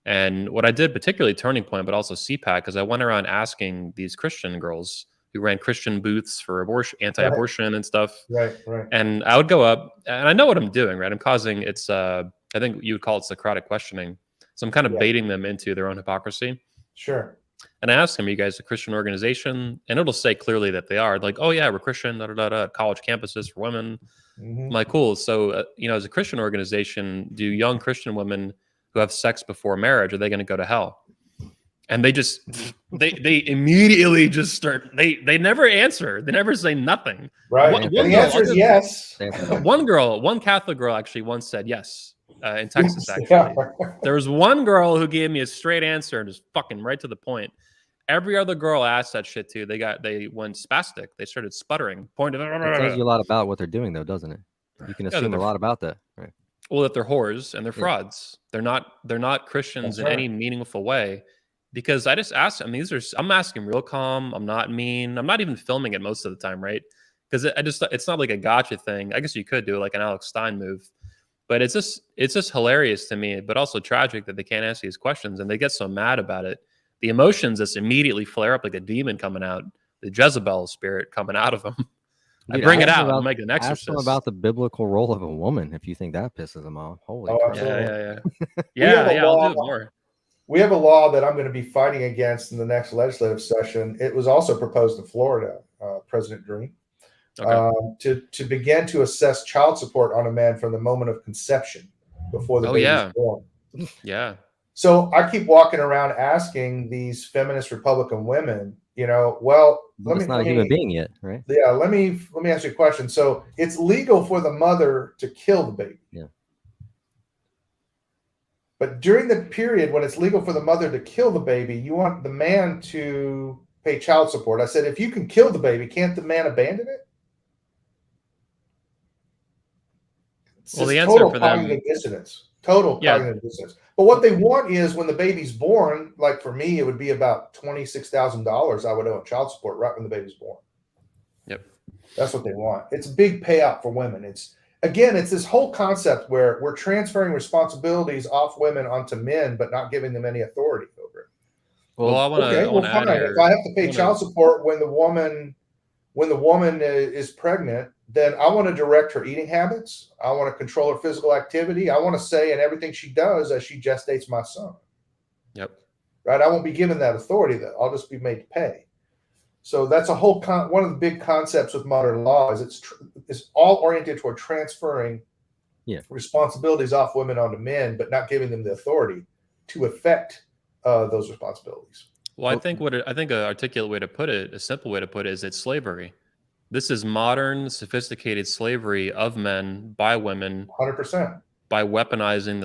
And what I did, particularly Turning Point, but also CPAC, is I went around asking these Christian girls who ran Christian booths for anti-abortion and stuff. Right. And I would go up, and I know what I'm doing, right? I'm causing I think you would call it Socratic questioning. So I'm kind of baiting them into their own hypocrisy. Sure. And I asked them, are you guys a Christian organization? And it'll say clearly that they are. Like, oh yeah, we're Christian, college campuses for women. Mm-hmm. I'm like, cool. So, as a Christian organization, do young Christian women who have sex before marriage, are they going to go to hell? And they just, they immediately just start, they never answer. They never say nothing. Right. The answer is yes. One Catholic girl actually once said yes. In Texas, actually. There was one girl who gave me a straight answer and just fucking right to the point. Every other girl asked that shit too. They went spastic. They started sputtering. Pointed. It tells you a lot about what they're doing, though, doesn't it? You can assume a lot about that, right? Well, that they're whores and they're frauds. They're not Christians in any meaningful way. Because I just asked them. I'm asking real calm. I'm not mean. I'm not even filming it most of the time, right? Because it's not like a gotcha thing. I guess you could do like an Alex Stein move. But it's just hilarious to me, but also tragic that they can't answer these questions and they get so mad about it. The emotions just immediately flare up like a demon coming out, the Jezebel spirit coming out of them. I bring it out and make an exorcist. Ask them about the biblical role of a woman if you think that pisses them off. Holy crap. Yeah, I'll do it more. We have a law that I'm going to be fighting against in the next legislative session. It was also proposed in Florida, President Green. Okay. To begin to assess child support on a man from the moment of conception before the baby is born. Yeah. So I keep walking around asking these feminist Republican women, it's not a human being yet, right? Yeah. Let me ask you a question. So it's legal for the mother to kill the baby. Yeah. But during the period when it's legal for the mother to kill the baby, you want the man to pay child support. I said, if you can kill the baby, can't the man abandon it? It's Well, the just answer total for them, cognitive dissonance. Total yeah, cognitive dissonance. But what they want is when the baby's born, like for me, it would be about $26,000 I would owe in child support right when the baby's born. yep. That's what they want. It's a big payout for women. It's this whole concept where we're transferring responsibilities off women onto men, but not giving them any authority over it. Well, I want to fine. add here. If I have to pay child support when the woman is pregnant, then I want to direct her eating habits. I want to control her physical activity. I want to say in everything she does as she gestates my son. Yep. Right. I won't be given that authority. That I'll just be made to pay. So that's a whole one of the big concepts with modern law is it's all oriented toward transferring responsibilities off women onto men, but not giving them the authority to affect those responsibilities. Well, I think an articulate way to put it, a simple way to put it, is it's slavery. This is modern, sophisticated slavery of men by women, 100%, by weaponizing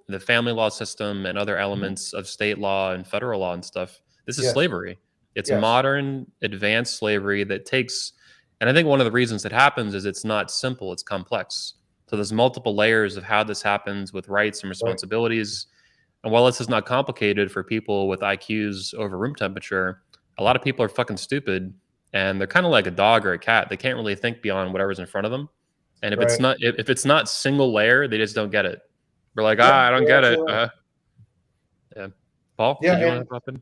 the family law system and other elements of state law and federal law and stuff. This is slavery. It's modern, advanced slavery that takes, and I think one of the reasons it happens is it's not simple, it's complex. So there's multiple layers of how this happens with rights and responsibilities. And while this is not complicated for people with IQs over room temperature, a lot of people are fucking stupid, and they're kind of like a dog or a cat. They can't really think beyond whatever's in front of them. And if it's not single layer, they just don't get it. We're like, I don't get it. Yeah, Paul, did you want to pop in?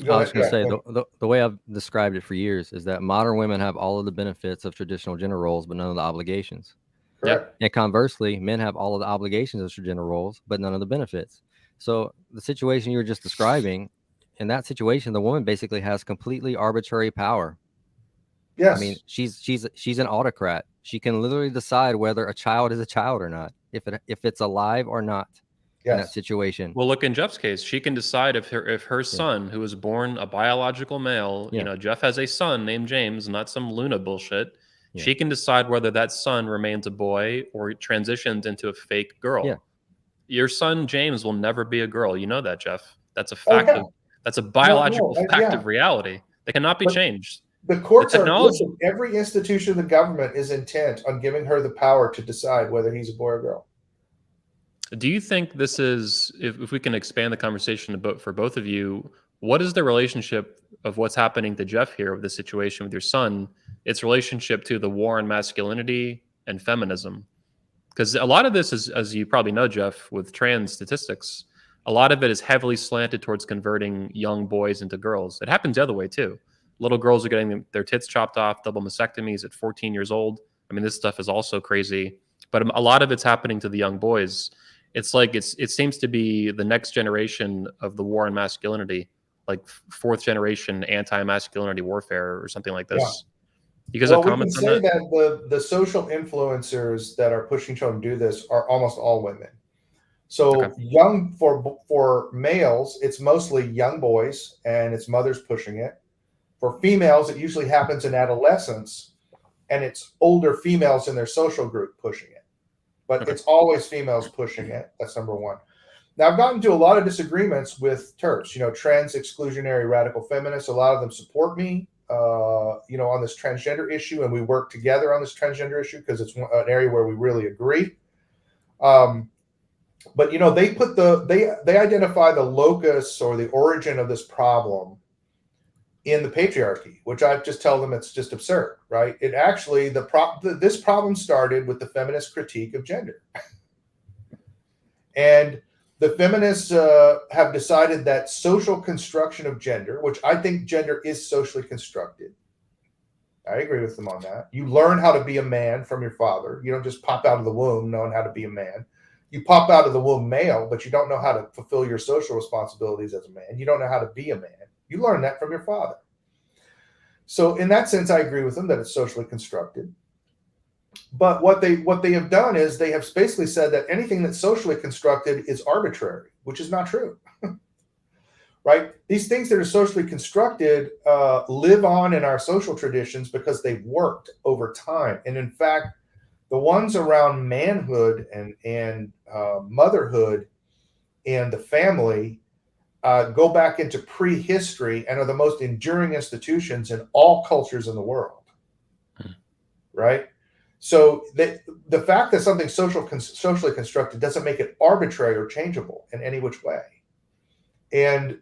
I was going to say the way I've described it for years is that modern women have all of the benefits of traditional gender roles, but none of the obligations. Correct. And conversely, men have all of the obligations of gender roles, but none of the benefits. So the situation you were just describing, in that situation, the woman basically has completely arbitrary power. Yes. I mean, she's an autocrat. She can literally decide whether a child is a child or not, if it's alive or not. In that situation. Well, look, in Jeff's case, she can decide if her son, who was born a biological male, Jeff has a son named James, not some Luna bullshit. She can decide whether that son remains a boy or transitions into a fake girl. Yeah. Your son James will never be a girl. You know that, Jeff. That's a fact. That's a biological fact of reality. They cannot be changed. The courts listen, every institution of the government is intent on giving her the power to decide whether he's a boy or girl. Do you think this is, if we can expand the conversation for both of you, what is the relationship of what's happening to Jeff here with this situation with your son, its relationship to the war on masculinity and feminism? Because a lot of this is, as you probably know, Jeff, with trans statistics, a lot of it is heavily slanted towards converting young boys into girls. It happens the other way too. Little girls are getting their tits chopped off, double mastectomies at 14 years old. I mean, this stuff is also crazy, but a lot of it's happening to the young boys. It's like it seems to be the next generation of the war on masculinity, like fourth generation anti-masculinity warfare or something like this. Yeah. You guys have comments on that? We can say that the social influencers that are pushing children to do this are almost all women. So young for males, it's mostly young boys and it's mothers pushing it. For females, it usually happens in adolescence, and it's older females in their social group pushing it. But it's always females pushing it. That's number one. Now, I've gotten into a lot of disagreements with TERFs, trans exclusionary radical feminists. A lot of them support me, on this transgender issue, and we work together on this transgender issue because it's an area where we really agree. But they identify the locus or the origin of this problem in the patriarchy, which I just tell them it's just absurd, right? It actually, this problem started with the feminist critique of gender. And the feminists have decided that social construction of gender, which I think gender is socially constructed. I agree with them on that. You learn how to be a man from your father. You don't just pop out of the womb knowing how to be a man. You pop out of the womb male, but you don't know how to fulfill your social responsibilities as a man. You don't know how to be a man. You learn that from your father. So in that sense, I agree with them that it's socially constructed. But what they have done is they have basically said that anything that's socially constructed is arbitrary, which is not true. Right? These things that are socially constructed live on in our social traditions because they've worked over time. And in fact, the ones around manhood and motherhood and the family go back into prehistory and are the most enduring institutions in all cultures in the world. Right? So the fact that something's socially constructed doesn't make it arbitrary or changeable in any which way. And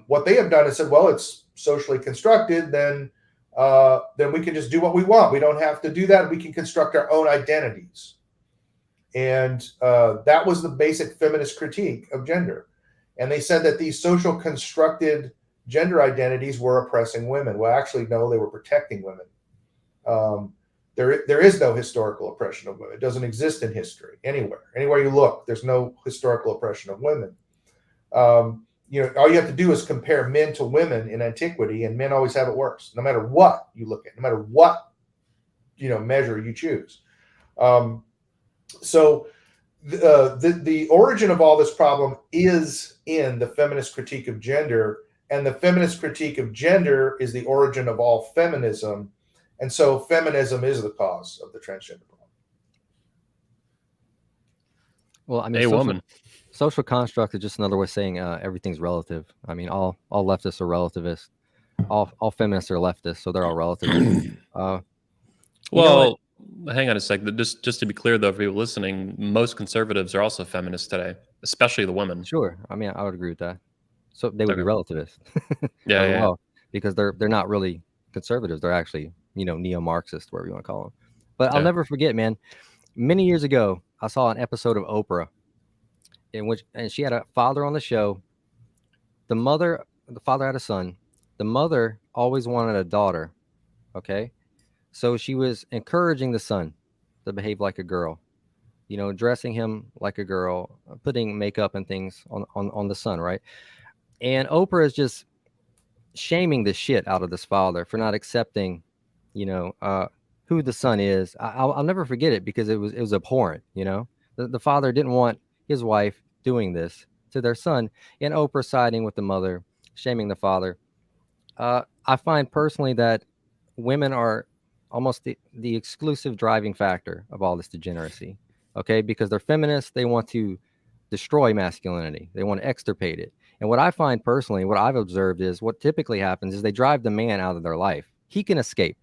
what they have done is said, well, it's socially constructed, then we can just do what we want. We don't have to do that. We can construct our own identities. And that was the basic feminist critique of gender. And they said that these social constructed gender identities were oppressing women. Well, actually, no, they were protecting women. There is no historical oppression of women. It doesn't exist in history anywhere. Anywhere you look, there's no historical oppression of women. All you have to do is compare men to women in antiquity, and men always have it worse, no matter what you look at, no matter what measure you choose. So the origin of all this problem is in the feminist critique of gender, and the feminist critique of gender is the origin of all feminism. And so feminism is the cause of the transgender problem. Well, I mean, social construct is just another way of saying everything's relative. I mean, all leftists are relativists. All feminists are leftists, so they're all relativists. Hang on a sec. Just to be clear, though, for people listening, most conservatives are also feminists today, especially the women. Sure. I mean, I would agree with that. So they would be relativists. Yeah. Well, because they're not really conservatives. They're actually, neo-Marxist, whatever you want to call them. But I'll never forget, man. Many years ago, I saw an episode of Oprah and she had a father on the show. The father had a son. The mother always wanted a daughter. Okay. So she was encouraging the son to behave like a girl, dressing him like a girl, putting makeup and things on the son, right? And Oprah is just shaming the shit out of this father for not accepting, who the son is. I'll never forget it because it was abhorrent. The father didn't want his wife doing this to their son, and Oprah siding with the mother, shaming the father. I find personally that women are almost the exclusive driving factor of all this degeneracy. Okay, because they're feminists, they want to destroy masculinity, they want to extirpate it. And what I find personally, what I've observed is what typically happens is they drive the man out of their life. He can escape,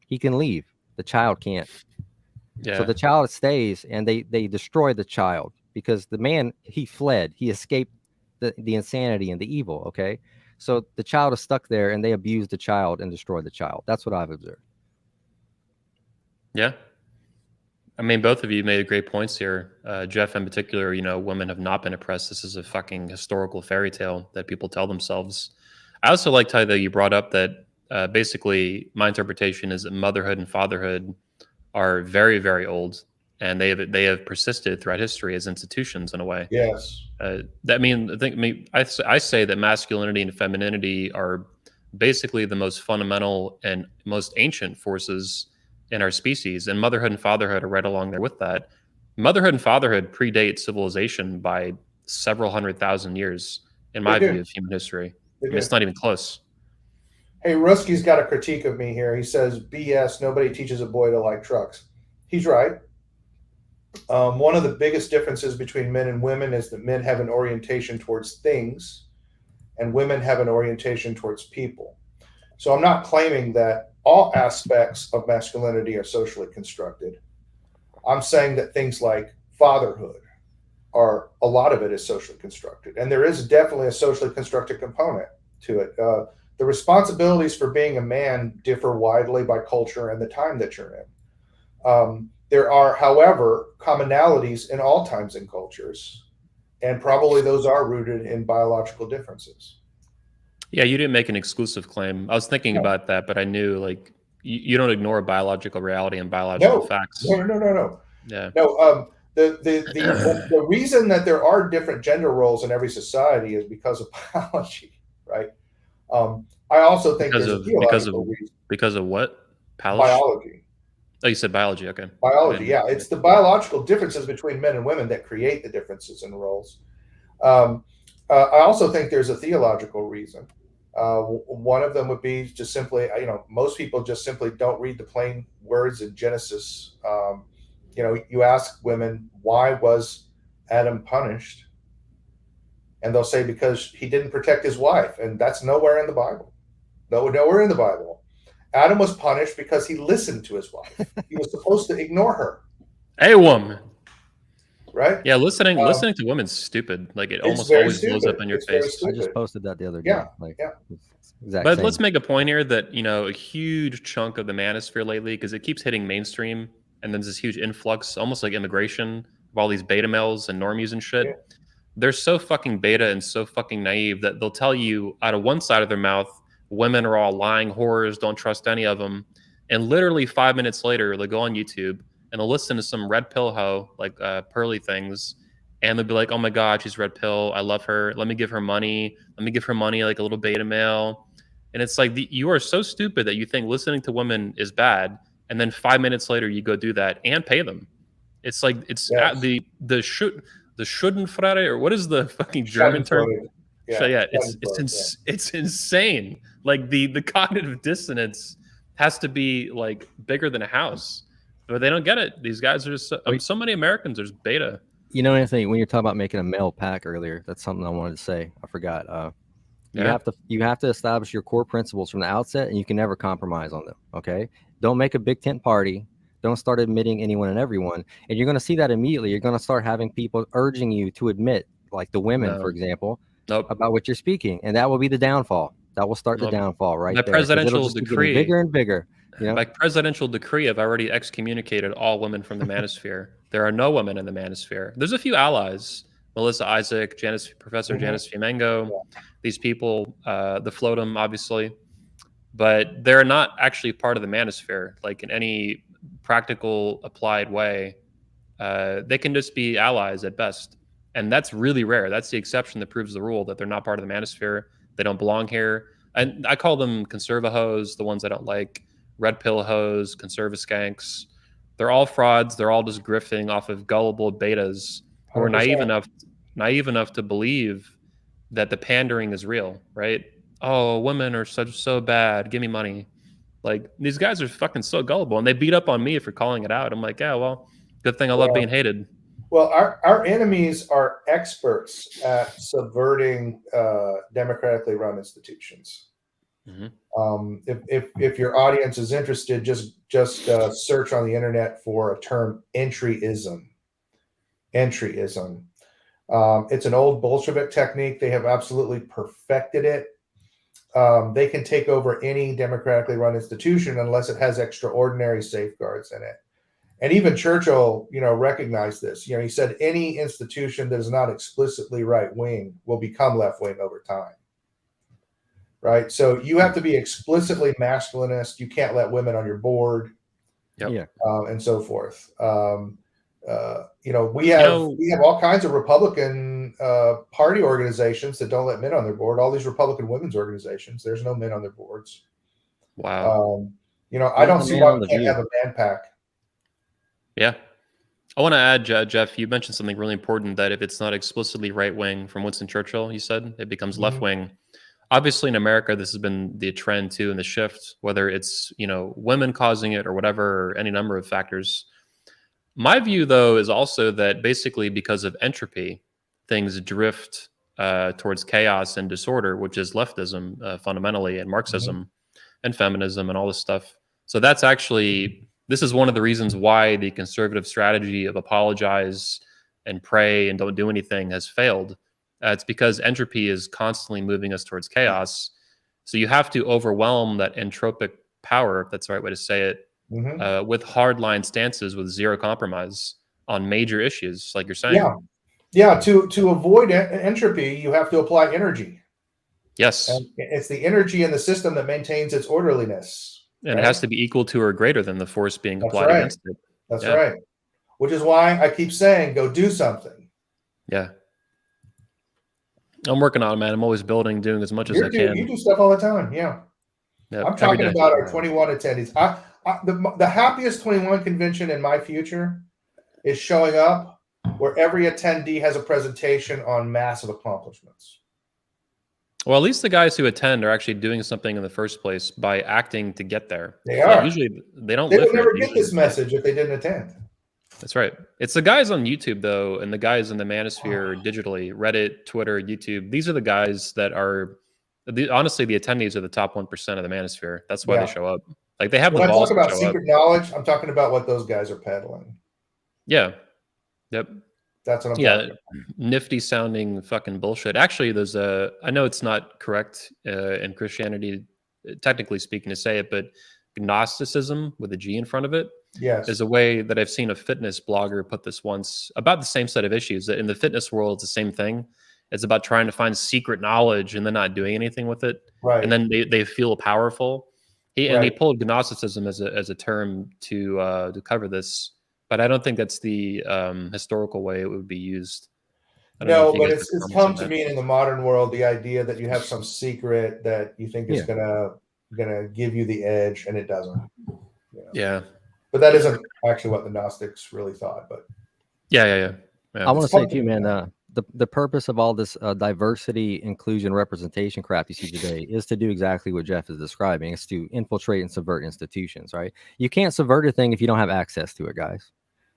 he can leave, the child can't. So the child stays, and they destroy the child because the man, he fled, he escaped the insanity and the evil. Okay, so the child is stuck there, and they abuse the child and destroy the child. That's what I've observed. Yeah. I mean, both of you made great points here. Jeff, in particular, women have not been oppressed. This is a fucking historical fairy tale that people tell themselves. I also liked how you brought up that basically my interpretation is that motherhood and fatherhood are very, very old, and they have persisted throughout history as institutions in a way. Yes. I say that masculinity and femininity are basically the most fundamental and most ancient forces in our species, and motherhood and fatherhood are right along there with that. Motherhood and fatherhood predate civilization by several 100,000 years, in my view of human history. It's not even close. Hey, Ruski's got a critique of me here. He says, BS, nobody teaches a boy to like trucks. He's right. One of the biggest differences between men and women is that men have an orientation towards things and women have an orientation towards people. So I'm not claiming that all aspects of masculinity are socially constructed. I'm saying that things like fatherhood a lot of it is socially constructed. And there is definitely a socially constructed component to it. The responsibilities for being a man differ widely by culture and the time that you're in. There are, however, commonalities in all times and cultures, and probably those are rooted in biological differences. Yeah, you didn't make an exclusive claim. I was thinking about that, but I knew you don't ignore biological reality and biological facts. No. Yeah. No. The reason that there are different gender roles in every society is because of biology, right? I also think there's a theological reason. Because of what? Biology. Oh, you said biology. Okay. Biology. Yeah, it's the biological differences between men and women that create the differences in roles. I also think there's a theological reason. One of them would be just simply, most people just simply don't read the plain words in Genesis. You ask women, why was Adam punished? And they'll say because he didn't protect his wife, and that's nowhere in the Bible. Nowhere in the Bible. Adam was punished because he listened to his wife. He was supposed to ignore her. Hey, woman. Right? Yeah, listening to women's stupid. Like it It's almost very always blows up stupid. in your It's very face. I just stupid. posted that the other day. Yeah, Like, yeah. it's exact But same. let's make a point here that, you know, a huge chunk of the manosphere lately, because it keeps hitting mainstream, and then there's this huge influx, almost like immigration, of all these beta males and normies and shit. Yeah. They're so fucking beta and so fucking naive that they'll tell you out of one side of their mouth, women are all lying whores, don't trust any of them. And literally 5 minutes later, they'll go on YouTube and they'll listen to some red pill hoe, like pearly things, and they'll be like, oh my God, she's red pill. I love her. Let me give her money. Let me give her money like a little beta male. And it's like, you are so stupid that you think listening to women is bad. And then 5 minutes later, you go do that and pay them. It's like, it's Yes. the Schadenfreude, or what is the fucking German term? Yeah, So yeah, Schadenfreude, it's insane. Like the cognitive dissonance has to be like bigger than a house, but they don't get it. These guys are just so many Americans are just beta. You know anything when you're talking about making a male pack earlier? That's something I wanted to say. I forgot. You have to establish your core principles from the outset, and you can never compromise on them. Okay, don't make a big tent party. Don't start admitting anyone and everyone, and you're going to see that immediately. You're going to start having people urging you to admit, like the women, for example, about what you're speaking, and that will be the downfall. That will start the downfall right By there. presidential decree, bigger and bigger. You know? By presidential decree, I've already excommunicated all women from the manosphere. There are no women in the manosphere. There's a few allies: Melissa Isaac, Professor Janice Fiumengo. These people, the Floatum, obviously, but they're not actually part of the manosphere. Like in any practical, applied way, they can just be allies at best, and that's really rare. That's the exception that proves the rule that they're not part of the manosphere. They don't belong here. And I call them conserva-hoes, the ones I don't like. Red pill hoes, conserva skanks. They're all frauds. They're all just grifting off of gullible betas who are naive enough to believe that the pandering is real, right? Oh, women are so bad. Give me money. Like, these guys are fucking so gullible, and they beat up on me for calling it out. I'm like, yeah, well, good thing I love being hated. Well, our enemies are experts at subverting democratically run institutions. If your audience is interested, just search on the internet for a term, entryism. Entryism. It's an old Bolshevik technique. They have absolutely perfected it. They can take over any democratically run institution unless it has extraordinary safeguards in it. And even Churchill, recognized this. He said any institution that is not explicitly right wing will become left wing over time. Right. So you have to be explicitly masculinist. You can't let women on your board. Yep. And so forth. We have all kinds of Republican party organizations that don't let men on their board. All these Republican women's organizations, there's no men on their boards. Wow. I don't see why we can't have a man pack. Yeah. I want to add, Jeff, you mentioned something really important, that if it's not explicitly right wing, from Winston Churchill, you said, it becomes left wing. Obviously, in America, this has been the trend too, and the shift, whether it's, women causing it or whatever, or any number of factors. My view, though, is also that basically because of entropy, things drift towards chaos and disorder, which is leftism fundamentally, and Marxism and feminism and all this stuff. So that's actually, this is one of the reasons why the conservative strategy of apologize and pray and don't do anything has failed. It's because entropy is constantly moving us towards chaos. So you have to overwhelm that entropic power, if that's the right way to say it, with hardline stances with zero compromise on major issues, like you're saying. Yeah. To avoid entropy, you have to apply energy. Yes. And it's the energy in the system that maintains its orderliness. And it has to be equal to or greater than the force being applied against it. That's right. Which is why I keep saying, go do something. Yeah. I'm working on it, man. I'm always building, doing as much as I can. You do stuff all the time. Yeah. I'm talking about our 21 attendees. The happiest 21 convention in my future is showing up where every attendee has a presentation on massive accomplishments. Well, at least the guys who attend are actually doing something in the first place by acting to get there. They are. Usually they don't. They would never get this message if they didn't attend. That's right. It's the guys on YouTube though, and the guys in the manosphere digitally, Reddit, Twitter, YouTube. These are the guys that are honestly the attendees are the top 1% of the manosphere. That's why they Yeah. show up. Like they have the When I balls talk to about show up. secret knowledge, I'm talking about what those guys are peddling. Yeah. Yep. That's what I'm Yeah. talking about. Nifty sounding fucking bullshit. Actually, there's I know it's not correct in Christianity, technically speaking, to say it, but Gnosticism with a G in front of it Yes. is a way that I've seen a fitness blogger put this once about the same set of issues. That in the fitness world, it's the same thing. It's about trying to find secret knowledge and then not doing anything with it. Right. And then they feel powerful. And he Right. pulled Gnosticism as a term to cover this, but I don't think that's the historical way it would be used. I don't know No, if you but guys it's have comments come on to that. mean in the modern world the idea that you have some secret that you think is Yeah. gonna give you the edge, and it doesn't. You know? Yeah. But that isn't actually what the Gnostics really thought. But Yeah. I want to It's say fun too, to man. know. The purpose of all this diversity, inclusion, representation crap you see today is to do exactly what Jeff is describing. It's to infiltrate and subvert institutions, right? You can't subvert a thing if you don't have access to it, guys.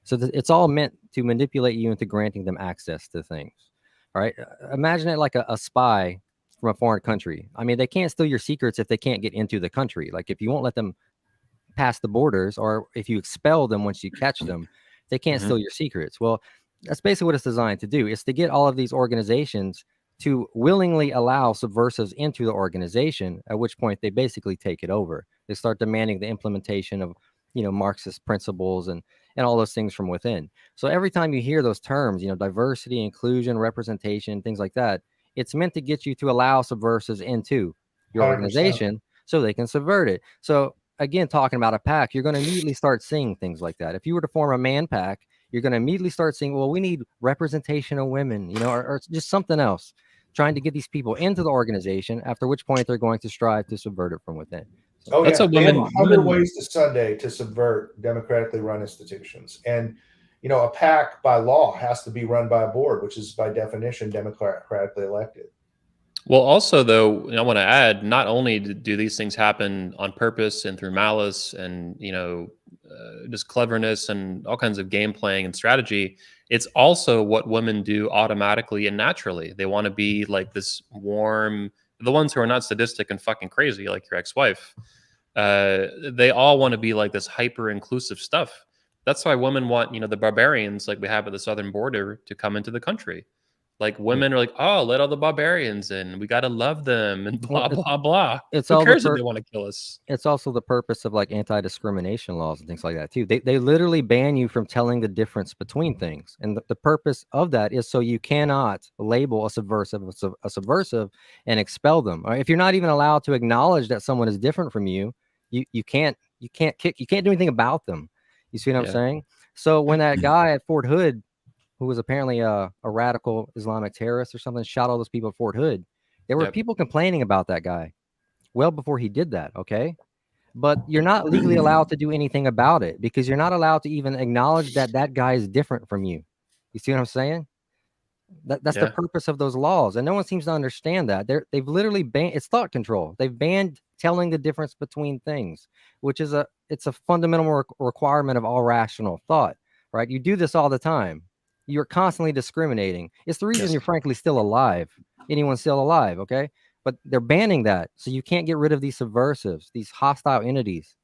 So it's all meant to manipulate you into granting them access to things, all right? Imagine it like a spy from a foreign country. I mean, they can't steal your secrets if they can't get into the country. Like if you won't let them pass the borders, or if you expel them once you catch them, they can't Mhm. steal your secrets. Well, that's basically what it's designed to do, is to get all of these organizations to willingly allow subversives into the organization, at which point they basically take it over. They start demanding the implementation of, Marxist principles and all those things from within. So every time you hear those terms, diversity, inclusion, representation, things like that, it's meant to get you to allow subversives into your 100%. organization so they can subvert it. So again, talking about a pack, you're going to immediately start seeing things like that. If you were to form a man pack, you're going to immediately start seeing, well, we need representation of women, or just something else, trying to get these people into the organization, after which point they're going to strive to subvert it from within. So, Oh That's yeah, a they have women 100 ways to Sunday to subvert democratically run institutions, and a PAC by law has to be run by a board, which is by definition democratically elected. Well, also though, I want to add, not only do these things happen on purpose and through malice and just cleverness and all kinds of game playing and strategy, it's also what women do automatically and naturally. They want to be like this warm, the ones who are not sadistic and fucking crazy like your ex-wife. They all want to be like this hyper inclusive stuff. That's why women want, the barbarians like we have at the southern border to come into the country. Like women are like, oh, let all the barbarians in. We got to love them and blah, well, blah, blah. it's Who all cares if they want to kill us? it's also the purpose of like anti-discrimination laws and things like that too. They literally ban you from telling the difference between things, and the purpose of that is so you cannot label a subversive and expel them. Or if you're not even allowed to acknowledge that someone is different from you, you can't do anything about them. You see what I'm Yeah. saying? So when that guy at Fort Hood, who was apparently a radical Islamic terrorist or something, shot all those people at Fort Hood, there were Yep. people complaining about that guy well before he did that, okay? But you're not legally allowed to do anything about it, because you're not allowed to even acknowledge that that guy is different from you. You see what I'm saying? That's the Yeah. purpose of those laws, and no one seems to understand that. They've literally banned, it's thought control. They've banned telling the difference between things, which is it's a fundamental requirement of all rational thought, right? You do this all the time. You're constantly discriminating. It's the reason Yes. you're frankly still alive. Anyone's still alive, okay? But they're banning that, so you can't get rid of these subversives, these hostile entities.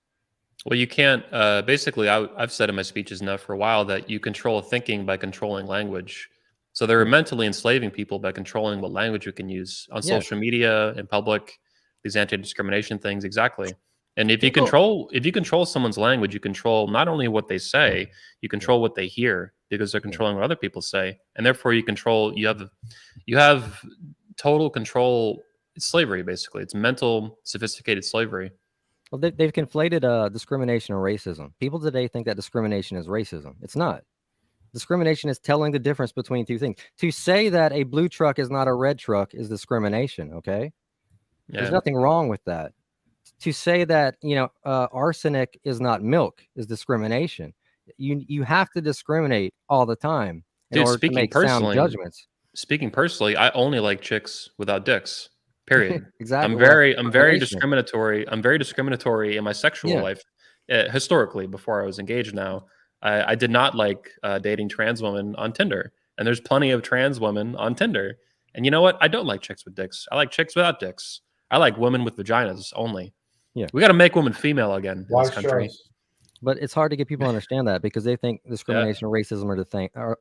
Well, you can't. Basically, I've said in my speeches now for a while that you control thinking by controlling language. So they're mentally enslaving people by controlling what language you can use on Yeah. social media, in public, these anti-discrimination things. Exactly. And if you Well- control someone's language, you control not only what they say, you control what they hear, because they're controlling what other people say, and therefore you have total control. It's slavery, basically. It's mental, sophisticated slavery. Well, they've conflated discrimination and racism. People today think that discrimination is racism. It's not. Discrimination is telling the difference between two things. To say that a blue truck is not a red truck is discrimination, okay? There's Yeah. nothing wrong with that. To say that, arsenic is not milk is discrimination. You have to discriminate all the time in Dude, order to make sound judgments. speaking personally, I only like chicks without dicks. Period. Exactly. I'm Well, that's very discrimination. discriminatory. I'm very discriminatory in my sexual Yeah. life, historically before I was engaged now. I did not like dating trans women on Tinder, and there's plenty of trans women on Tinder. And you know what? I don't like chicks with dicks. I like chicks without dicks. I like women with vaginas only. Yeah. We got to make women female again in Wise this country. choice. But it's hard to get people to understand that because they think discrimination and racism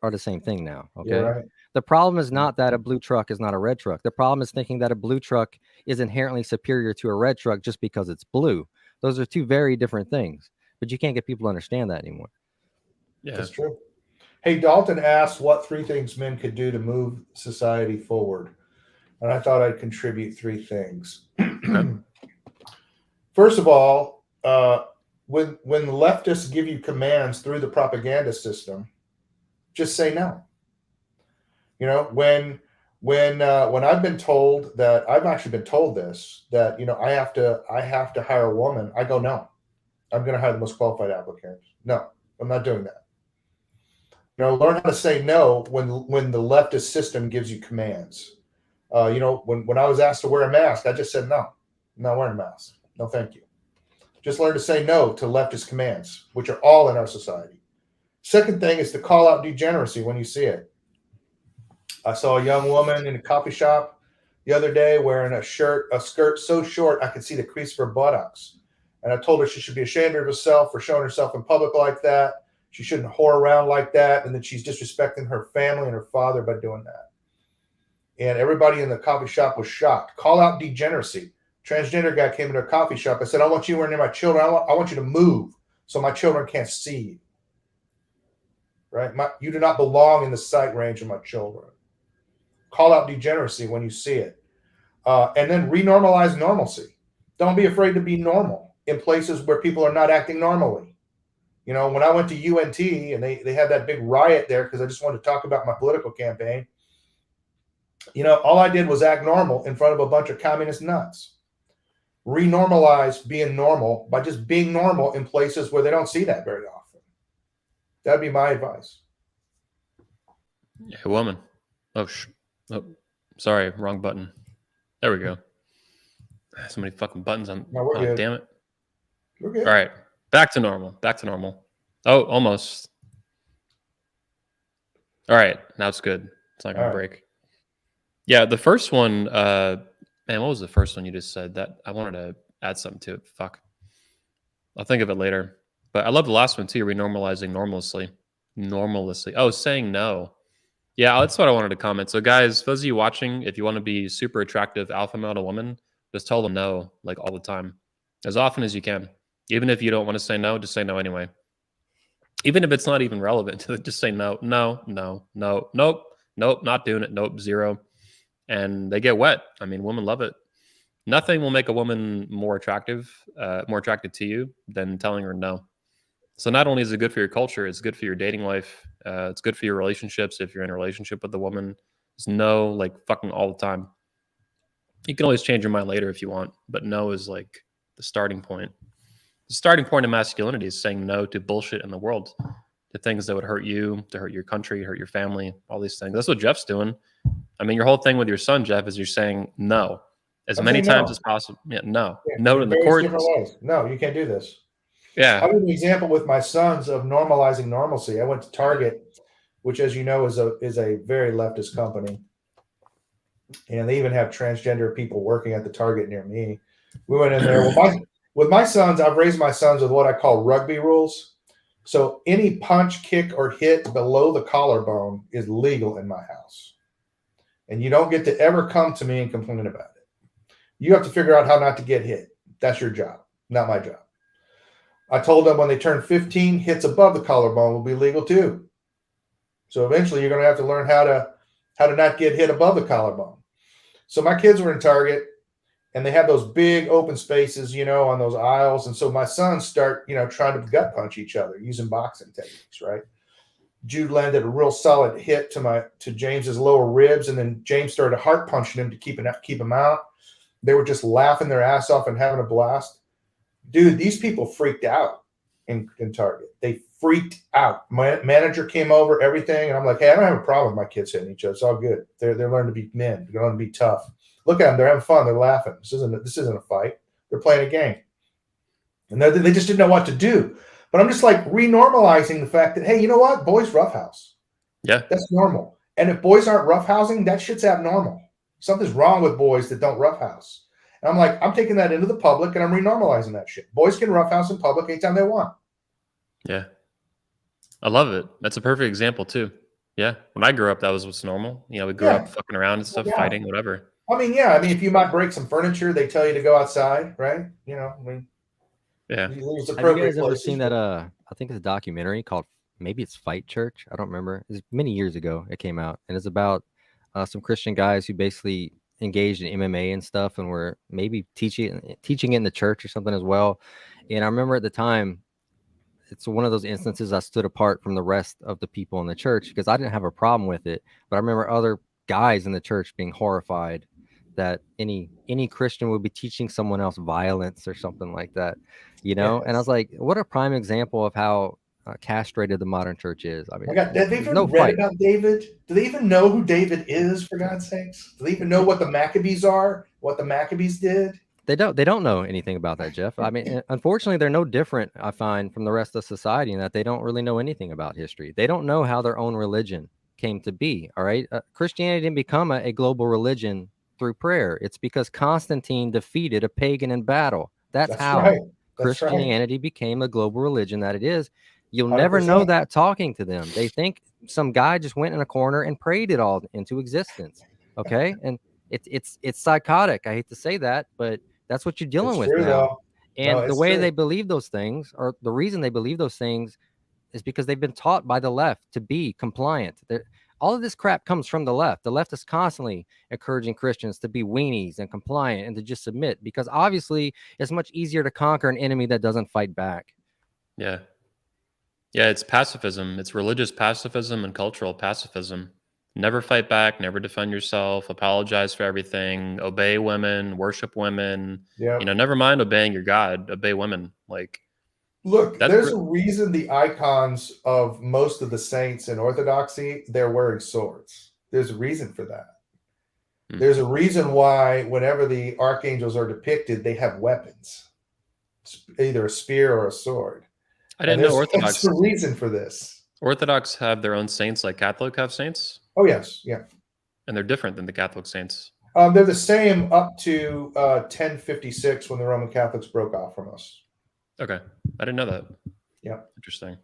are the same thing now. Okay. You're right. The problem is not that a blue truck is not a red truck. The problem is thinking that a blue truck is inherently superior to a red truck just because it's blue. Those are two very different things. But you can't get people to understand that anymore. Yeah. That's true. Hey, Dalton asked what 3 things men could do to move society forward. And I thought I'd contribute 3 things. First of all, when the leftists give you commands through the propaganda system, just say no. You know, when I've been told that, I've actually been told this, that, you know, I have to hire a woman, I go, no, I'm going to hire the most qualified applicant. No, I'm not doing that. You know, learn how to say no when the leftist system gives you commands. You know, when I was asked to wear a mask, I just said no, I'm not wearing a mask. No, thank you. Just learn to say no to leftist commands, which are all in our society. Second thing is to call out degeneracy when you see it. I saw a young woman in a coffee shop the other day wearing a skirt so short I could see the crease of her buttocks. And I told her she should be ashamed of herself for showing herself in public like that. She shouldn't whore around like that, and that she's disrespecting her family and her father by doing that. And everybody in the coffee shop was shocked. Call out degeneracy. Transgender guy came into a coffee shop. I said, I want you near my children. I want you to move so my children can't see you. Right? You do not belong in the sight range of my children. Call out degeneracy when you see it. And then renormalize normalcy. Don't be afraid to be normal in places where people are not acting normally. You know, when I went to UNT and they had that big riot there because I just wanted to talk about my political campaign, you know, all I did was act normal in front of a bunch of communist nuts. Renormalize being normal by just being normal in places where they don't see that very often. That'd be my advice. Yeah, woman. Oh, sorry, wrong button. There we go. So many fucking buttons on. No, we're good. Damn it. We're good. All right, back to normal. Back to normal. Oh, almost. All right, now it's good. It's not gonna break. Yeah, the first one. Man, what was the first one you just said? That I wanted to add something to it. Fuck. I'll think of it later. But I love the last one too. Renormalizing normalously. Oh, saying no. Yeah, that's what I wanted to comment. So, guys, those of you watching, if you want to be super attractive alpha male to women, just tell them no, like all the time, as often as you can. Even if you don't want to say no, just say no anyway. Even if it's not even relevant to it, just say no, no, no, no, nope, nope, not doing it, nope, 0. And they get wet. I mean, women love it. Nothing will make a woman more attractive to you than telling her no. So not only is it good for your culture, it's good for your dating life. It's good for your relationships. If you're in a relationship with a woman, it's no, like fucking all the time. You can always change your mind later if you want, but no is like the starting point. The starting point of masculinity is saying no to bullshit in the world, to things that would hurt you, to hurt your country, hurt your family, all these things. That's what Jeff's doing. I mean, your whole thing with your son, Jeff, is you're saying no as many times as possible. Yeah, no. Yeah, no in the court. No, you can't do this. Yeah. I'll give an example with my sons of normalizing normalcy. I went to Target, which, as you know, is a very leftist company. And they even have transgender people working at the Target near me. We went in there. With my sons, I've raised my sons with what I call rugby rules. So any punch, kick, or hit below the collarbone is legal in my house. And you don't get to ever come to me and complain about it. You have to figure out how not to get hit. That's your job, not my job. I told them when they turn 15, hits above the collarbone will be legal too. So eventually you're going to have to learn how to not get hit above the collarbone. So my kids were in Target and they have those big open spaces, you know, on those aisles. And so my sons start, you know, trying to gut punch each other using boxing techniques, right? Jude landed a real solid hit to James's lower ribs, and then James started heart punching him to keep him out. They were just laughing their ass off and having a blast. Dude, these people freaked out in Target. They freaked out. My manager came over, everything, and I'm like, hey, I don't have a problem with my kids hitting each other. It's all good. They're learning to be men. They're learning to be tough. Look at them. They're having fun. They're laughing. This isn't a fight. They're playing a game. And they just didn't know what to do. But I'm just like renormalizing the fact that, hey, you know what? Boys roughhouse. Yeah. That's normal. And if boys aren't roughhousing, that shit's abnormal. Something's wrong with boys that don't roughhouse. And I'm like, I'm taking that into the public and I'm renormalizing that shit. Boys can roughhouse in public anytime they want. Yeah. I love it. That's a perfect example too. Yeah. When I grew up, that was what's normal. We grew up fucking around and stuff, fighting, whatever. I mean, yeah. I mean, if you might break some furniture, they tell you to go outside, right? I mean, yeah. Have you guys ever seen that? I think it's a documentary called, maybe it's Fight Church. I don't remember. It's many years ago it came out, and it's about some Christian guys who basically engaged in MMA and stuff, and were maybe teaching it in the church or something as well. And I remember at the time, it's one of those instances I stood apart from the rest of the people in the church because I didn't have a problem with it, but I remember other guys in the church being horrified that any Christian would be teaching someone else violence or something like that, And I was like, what a prime example of how castrated the modern church is. I mean, did they even read about David? Do they even know who David is, for God's sakes? Do they even know what the Maccabees are? What the Maccabees did? They don't know anything about that, Jeff. I mean, unfortunately, they're no different, I find, from the rest of society in that they don't really know anything about history. They don't know how their own religion came to be. All right. Christianity didn't become a global religion through prayer. It's because Constantine defeated a pagan in battle. That's how right. Christianity became a global religion that it is. You'll 100%. Never know that talking to them. They think some guy just went in a corner and prayed it all into existence. Okay. And it's psychotic. I hate to say that, but that's what you're dealing with now. Though. And the way they believe those things, or the reason they believe those things, is because they've been taught by the left to be compliant. All of this crap comes from the left. The left is constantly encouraging Christians to be weenies and compliant and to just submit, because obviously it's much easier to conquer an enemy that doesn't fight back. Yeah. Yeah, it's pacifism. It's religious pacifism and cultural pacifism. Never fight back, never defend yourself, apologize for everything, obey women, worship women. Yeah. Never mind obeying your God, obey women. Look, there's a reason the icons of most of the saints in Orthodoxy, they're wearing swords. There's a reason for that. There's a reason why whenever the archangels are depicted, they have weapons, either a spear or a sword. I didn't know Orthodox. There's a reason for this. Orthodox have their own saints like Catholic have saints? Oh, yes. Yeah. And they're different than the Catholic saints? They're the same up to 1056 when the Roman Catholics broke off from us. Okay. I didn't know that. Yeah. Interesting.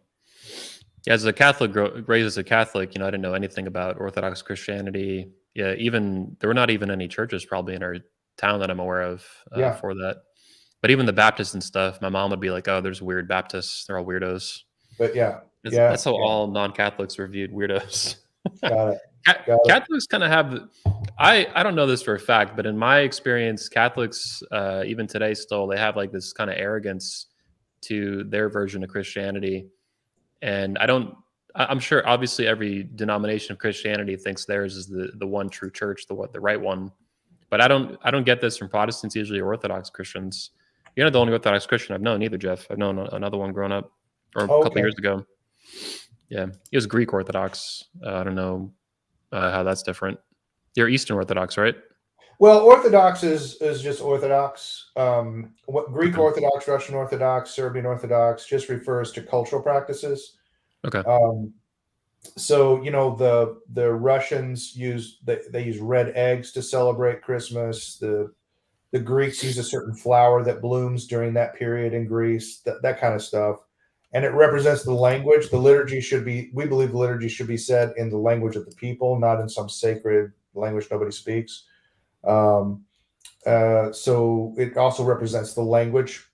Yeah, as a Catholic, raised as a Catholic, I didn't know anything about Orthodox Christianity. Yeah, there were not even any churches probably in our town that I'm aware of for that. But even the Baptists and stuff, my mom would be like, oh, there's weird Baptists. They're all weirdos. But that's how all non-Catholics are viewed, weirdos. Got it. Catholics kind of have, I don't know this for a fact, but in my experience, Catholics, even today still, they have like this kind of arrogance to their version of Christianity. And I'm sure obviously every denomination of Christianity thinks theirs is the one true church, the right one. But I don't get this from Protestants, usually Orthodox Christians. You're not the only Orthodox Christian I've known either, Jeff. I've known another one growing up, or a couple years ago. Yeah, he was Greek Orthodox. I don't know how that's different. You're Eastern Orthodox, right? Well, Orthodox is just Orthodox. What Greek Orthodox, Russian Orthodox, Serbian Orthodox just refers to cultural practices. Okay. So the Russians use red eggs to celebrate Christmas. The Greeks use a certain flower that blooms during that period in Greece. That kind of stuff. And it represents the language. The liturgy we believe the liturgy should be said in the language of the people, not in some sacred language nobody speaks. So it also represents the language,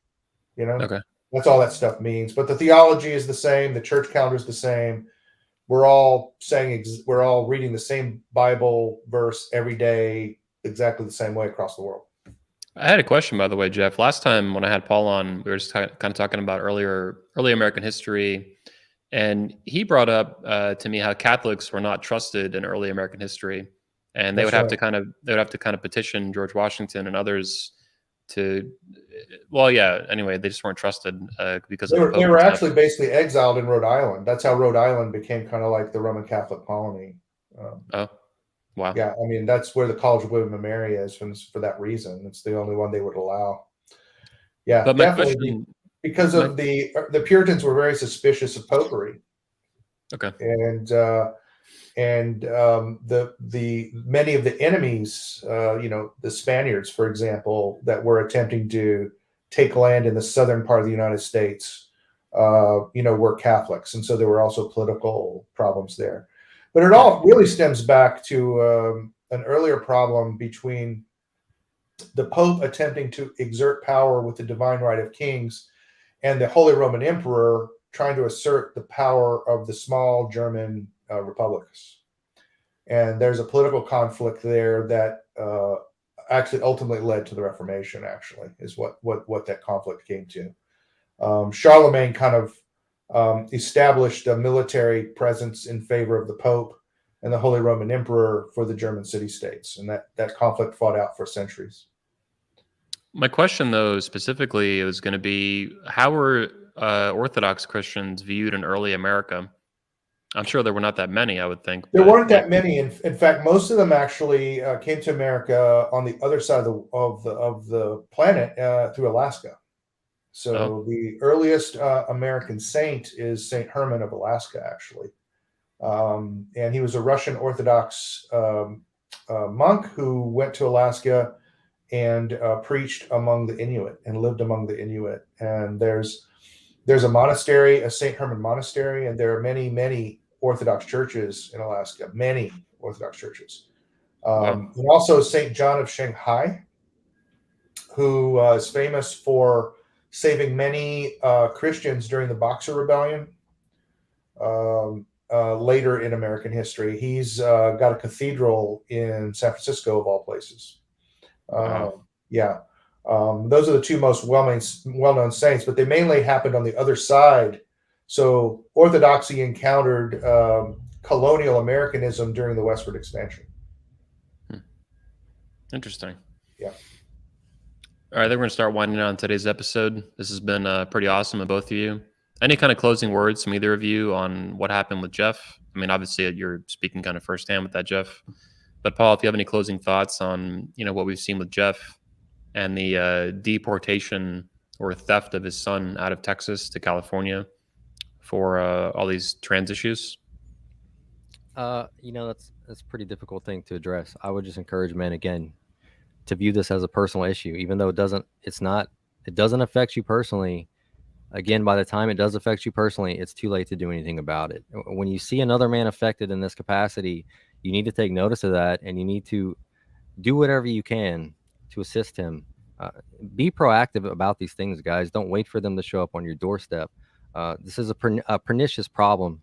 Okay. That's all that stuff means. But the theology is the same. The church calendar is the same. We're all reading the same Bible verse every day, exactly the same way across the world. I had a question, by the way, Jeff. Last time when I had Paul on, we were just kind of talking about early American history, and he brought up to me how Catholics were not trusted in early American history, and they would have to kind of petition George Washington and others to. Well, yeah. Anyway, they just weren't trusted because they were actually basically exiled in Rhode Island. That's how Rhode Island became kind of like the Roman Catholic colony. Wow. Yeah, I mean, that's where the College of William and Mary is for that reason. It's the only one they would allow. Yeah, but my question, because of the Puritans were very suspicious of popery, Okay. and the many of the enemies, the Spaniards, for example, that were attempting to take land in the southern part of the United States, were Catholics, and so there were also political problems there. But it all really stems back to an earlier problem between the Pope attempting to exert power with the divine right of kings and the Holy Roman Emperor trying to assert the power of the small German republics. And there's a political conflict there that actually ultimately led to the Reformation, actually, is what that conflict came to. Charlemagne kind of established a military presence in favor of the Pope and the Holy Roman Emperor for the German city-states. And that conflict fought out for centuries. My question, though, specifically, was going to be, how were Orthodox Christians viewed in early America? I'm sure there were not that many, I would think. There weren't that many. In fact, most of them actually came to America on the other side of the planet through Alaska. So the earliest American saint is Saint Herman of Alaska, actually. And he was a Russian Orthodox monk who went to Alaska and preached among the Inuit and lived among the Inuit. And there's a monastery, a Saint Herman monastery, and there are many, many Orthodox churches in Alaska, many Orthodox churches. And also Saint John of Shanghai, who is famous for saving many Christians during the Boxer Rebellion. Later in American history, he's got a cathedral in San Francisco, of all places. Those are the two most well-known saints, but they mainly happened on the other side. So Orthodoxy encountered colonial Americanism during the westward expansion. Interesting. Yeah. All right, I think we're going to start winding down today's episode. This has been pretty awesome of both of you. Any kind of closing words from either of you on what happened with Jeff? I mean, obviously you're speaking kind of firsthand with that, Jeff. But Paul, if you have any closing thoughts on what we've seen with Jeff and the deportation or theft of his son out of Texas to California for all these trans issues? That's a pretty difficult thing to address. I would just encourage men again to view this as a personal issue, even though it doesn't affect you personally. Again, by the time it does affect you personally, it's too late to do anything about it. When you see another man affected in this capacity, you need to take notice of that, and you need to do whatever you can to assist him. Be proactive about these things, guys. Don't wait for them to show up on your doorstep. This is a pernicious problem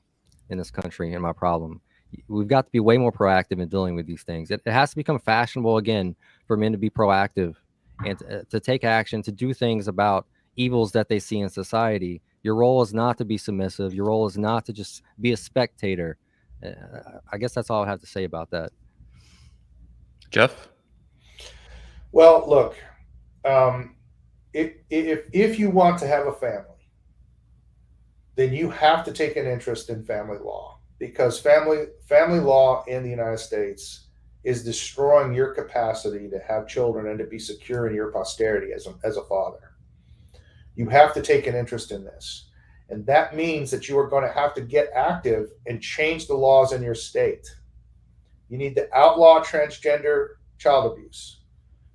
in this country, and my problem. We've got to be way more proactive in dealing with these things. It has to become fashionable again for men to be proactive and to take action, to do things about evils that they see in society. Your role is not to be submissive. Your role is not to just be a spectator. I guess that's all I have to say about that. Jeff? Well, look, if you want to have a family, then you have to take an interest in family law, because family law in the United States is destroying your capacity to have children and to be secure in your posterity as a father. You have to take an interest in this. And that means that you are going to have to get active and change the laws in your state. You need to outlaw transgender child abuse.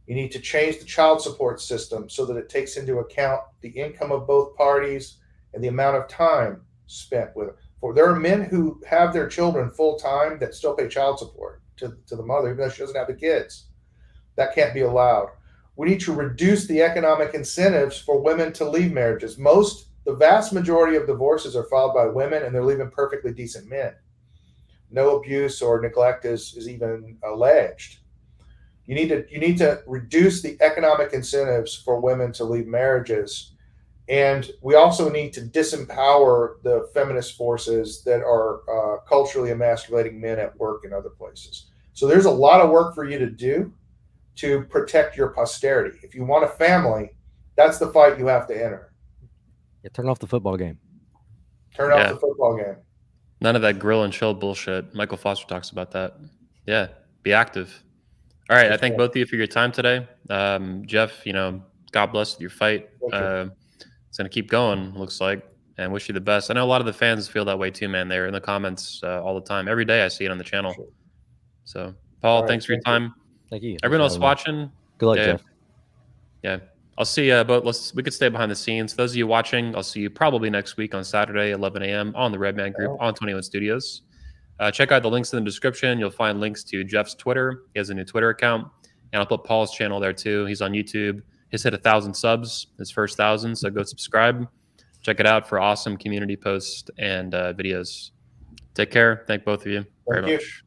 You need to change the child support system so that it takes into account the income of both parties and the amount of time spent with it. For there are men who have their children full time that still pay child support to the mother, even though she doesn't have the kids. That can't be allowed. We need to reduce the economic incentives for women to leave marriages. The vast majority of divorces are filed by women, and they're leaving perfectly decent men. No abuse or neglect is even alleged. You need to reduce the economic incentives for women to leave marriages. And we also need to disempower the feminist forces that are culturally emasculating men at work and other places. So there's a lot of work for you to do to protect your posterity. If you want a family, that's the fight you have to enter. Yeah, turn off the football game. Turn off the football game. None of that grill and chill bullshit. Michael Foster talks about that. Yeah, be active. All right, I thank both of you for your time today. Jeff, God bless with your fight. it's going to keep going, looks like, and wish you the best. I know a lot of the fans feel that way too, man. They're in the comments all the time. Every day I see it on the channel. Sure. So, Paul, All right, thanks for your thank you. time. Thank you. Everyone else Thanks for having me. watching, Good luck, yeah, Jeff. yeah. I'll see you, but we could stay behind the scenes. Those of you watching, I'll see you probably next week on Saturday, 11 a.m. on the Redman Group on 21 Studios. Check out the links in the description. You'll find links to Jeff's Twitter. He has a new Twitter account. And I'll put Paul's channel there too. He's on YouTube. He's hit 1,000 subs, his first 1,000. So go subscribe. Check it out for awesome community posts and videos. Take care. Thank both of you very much.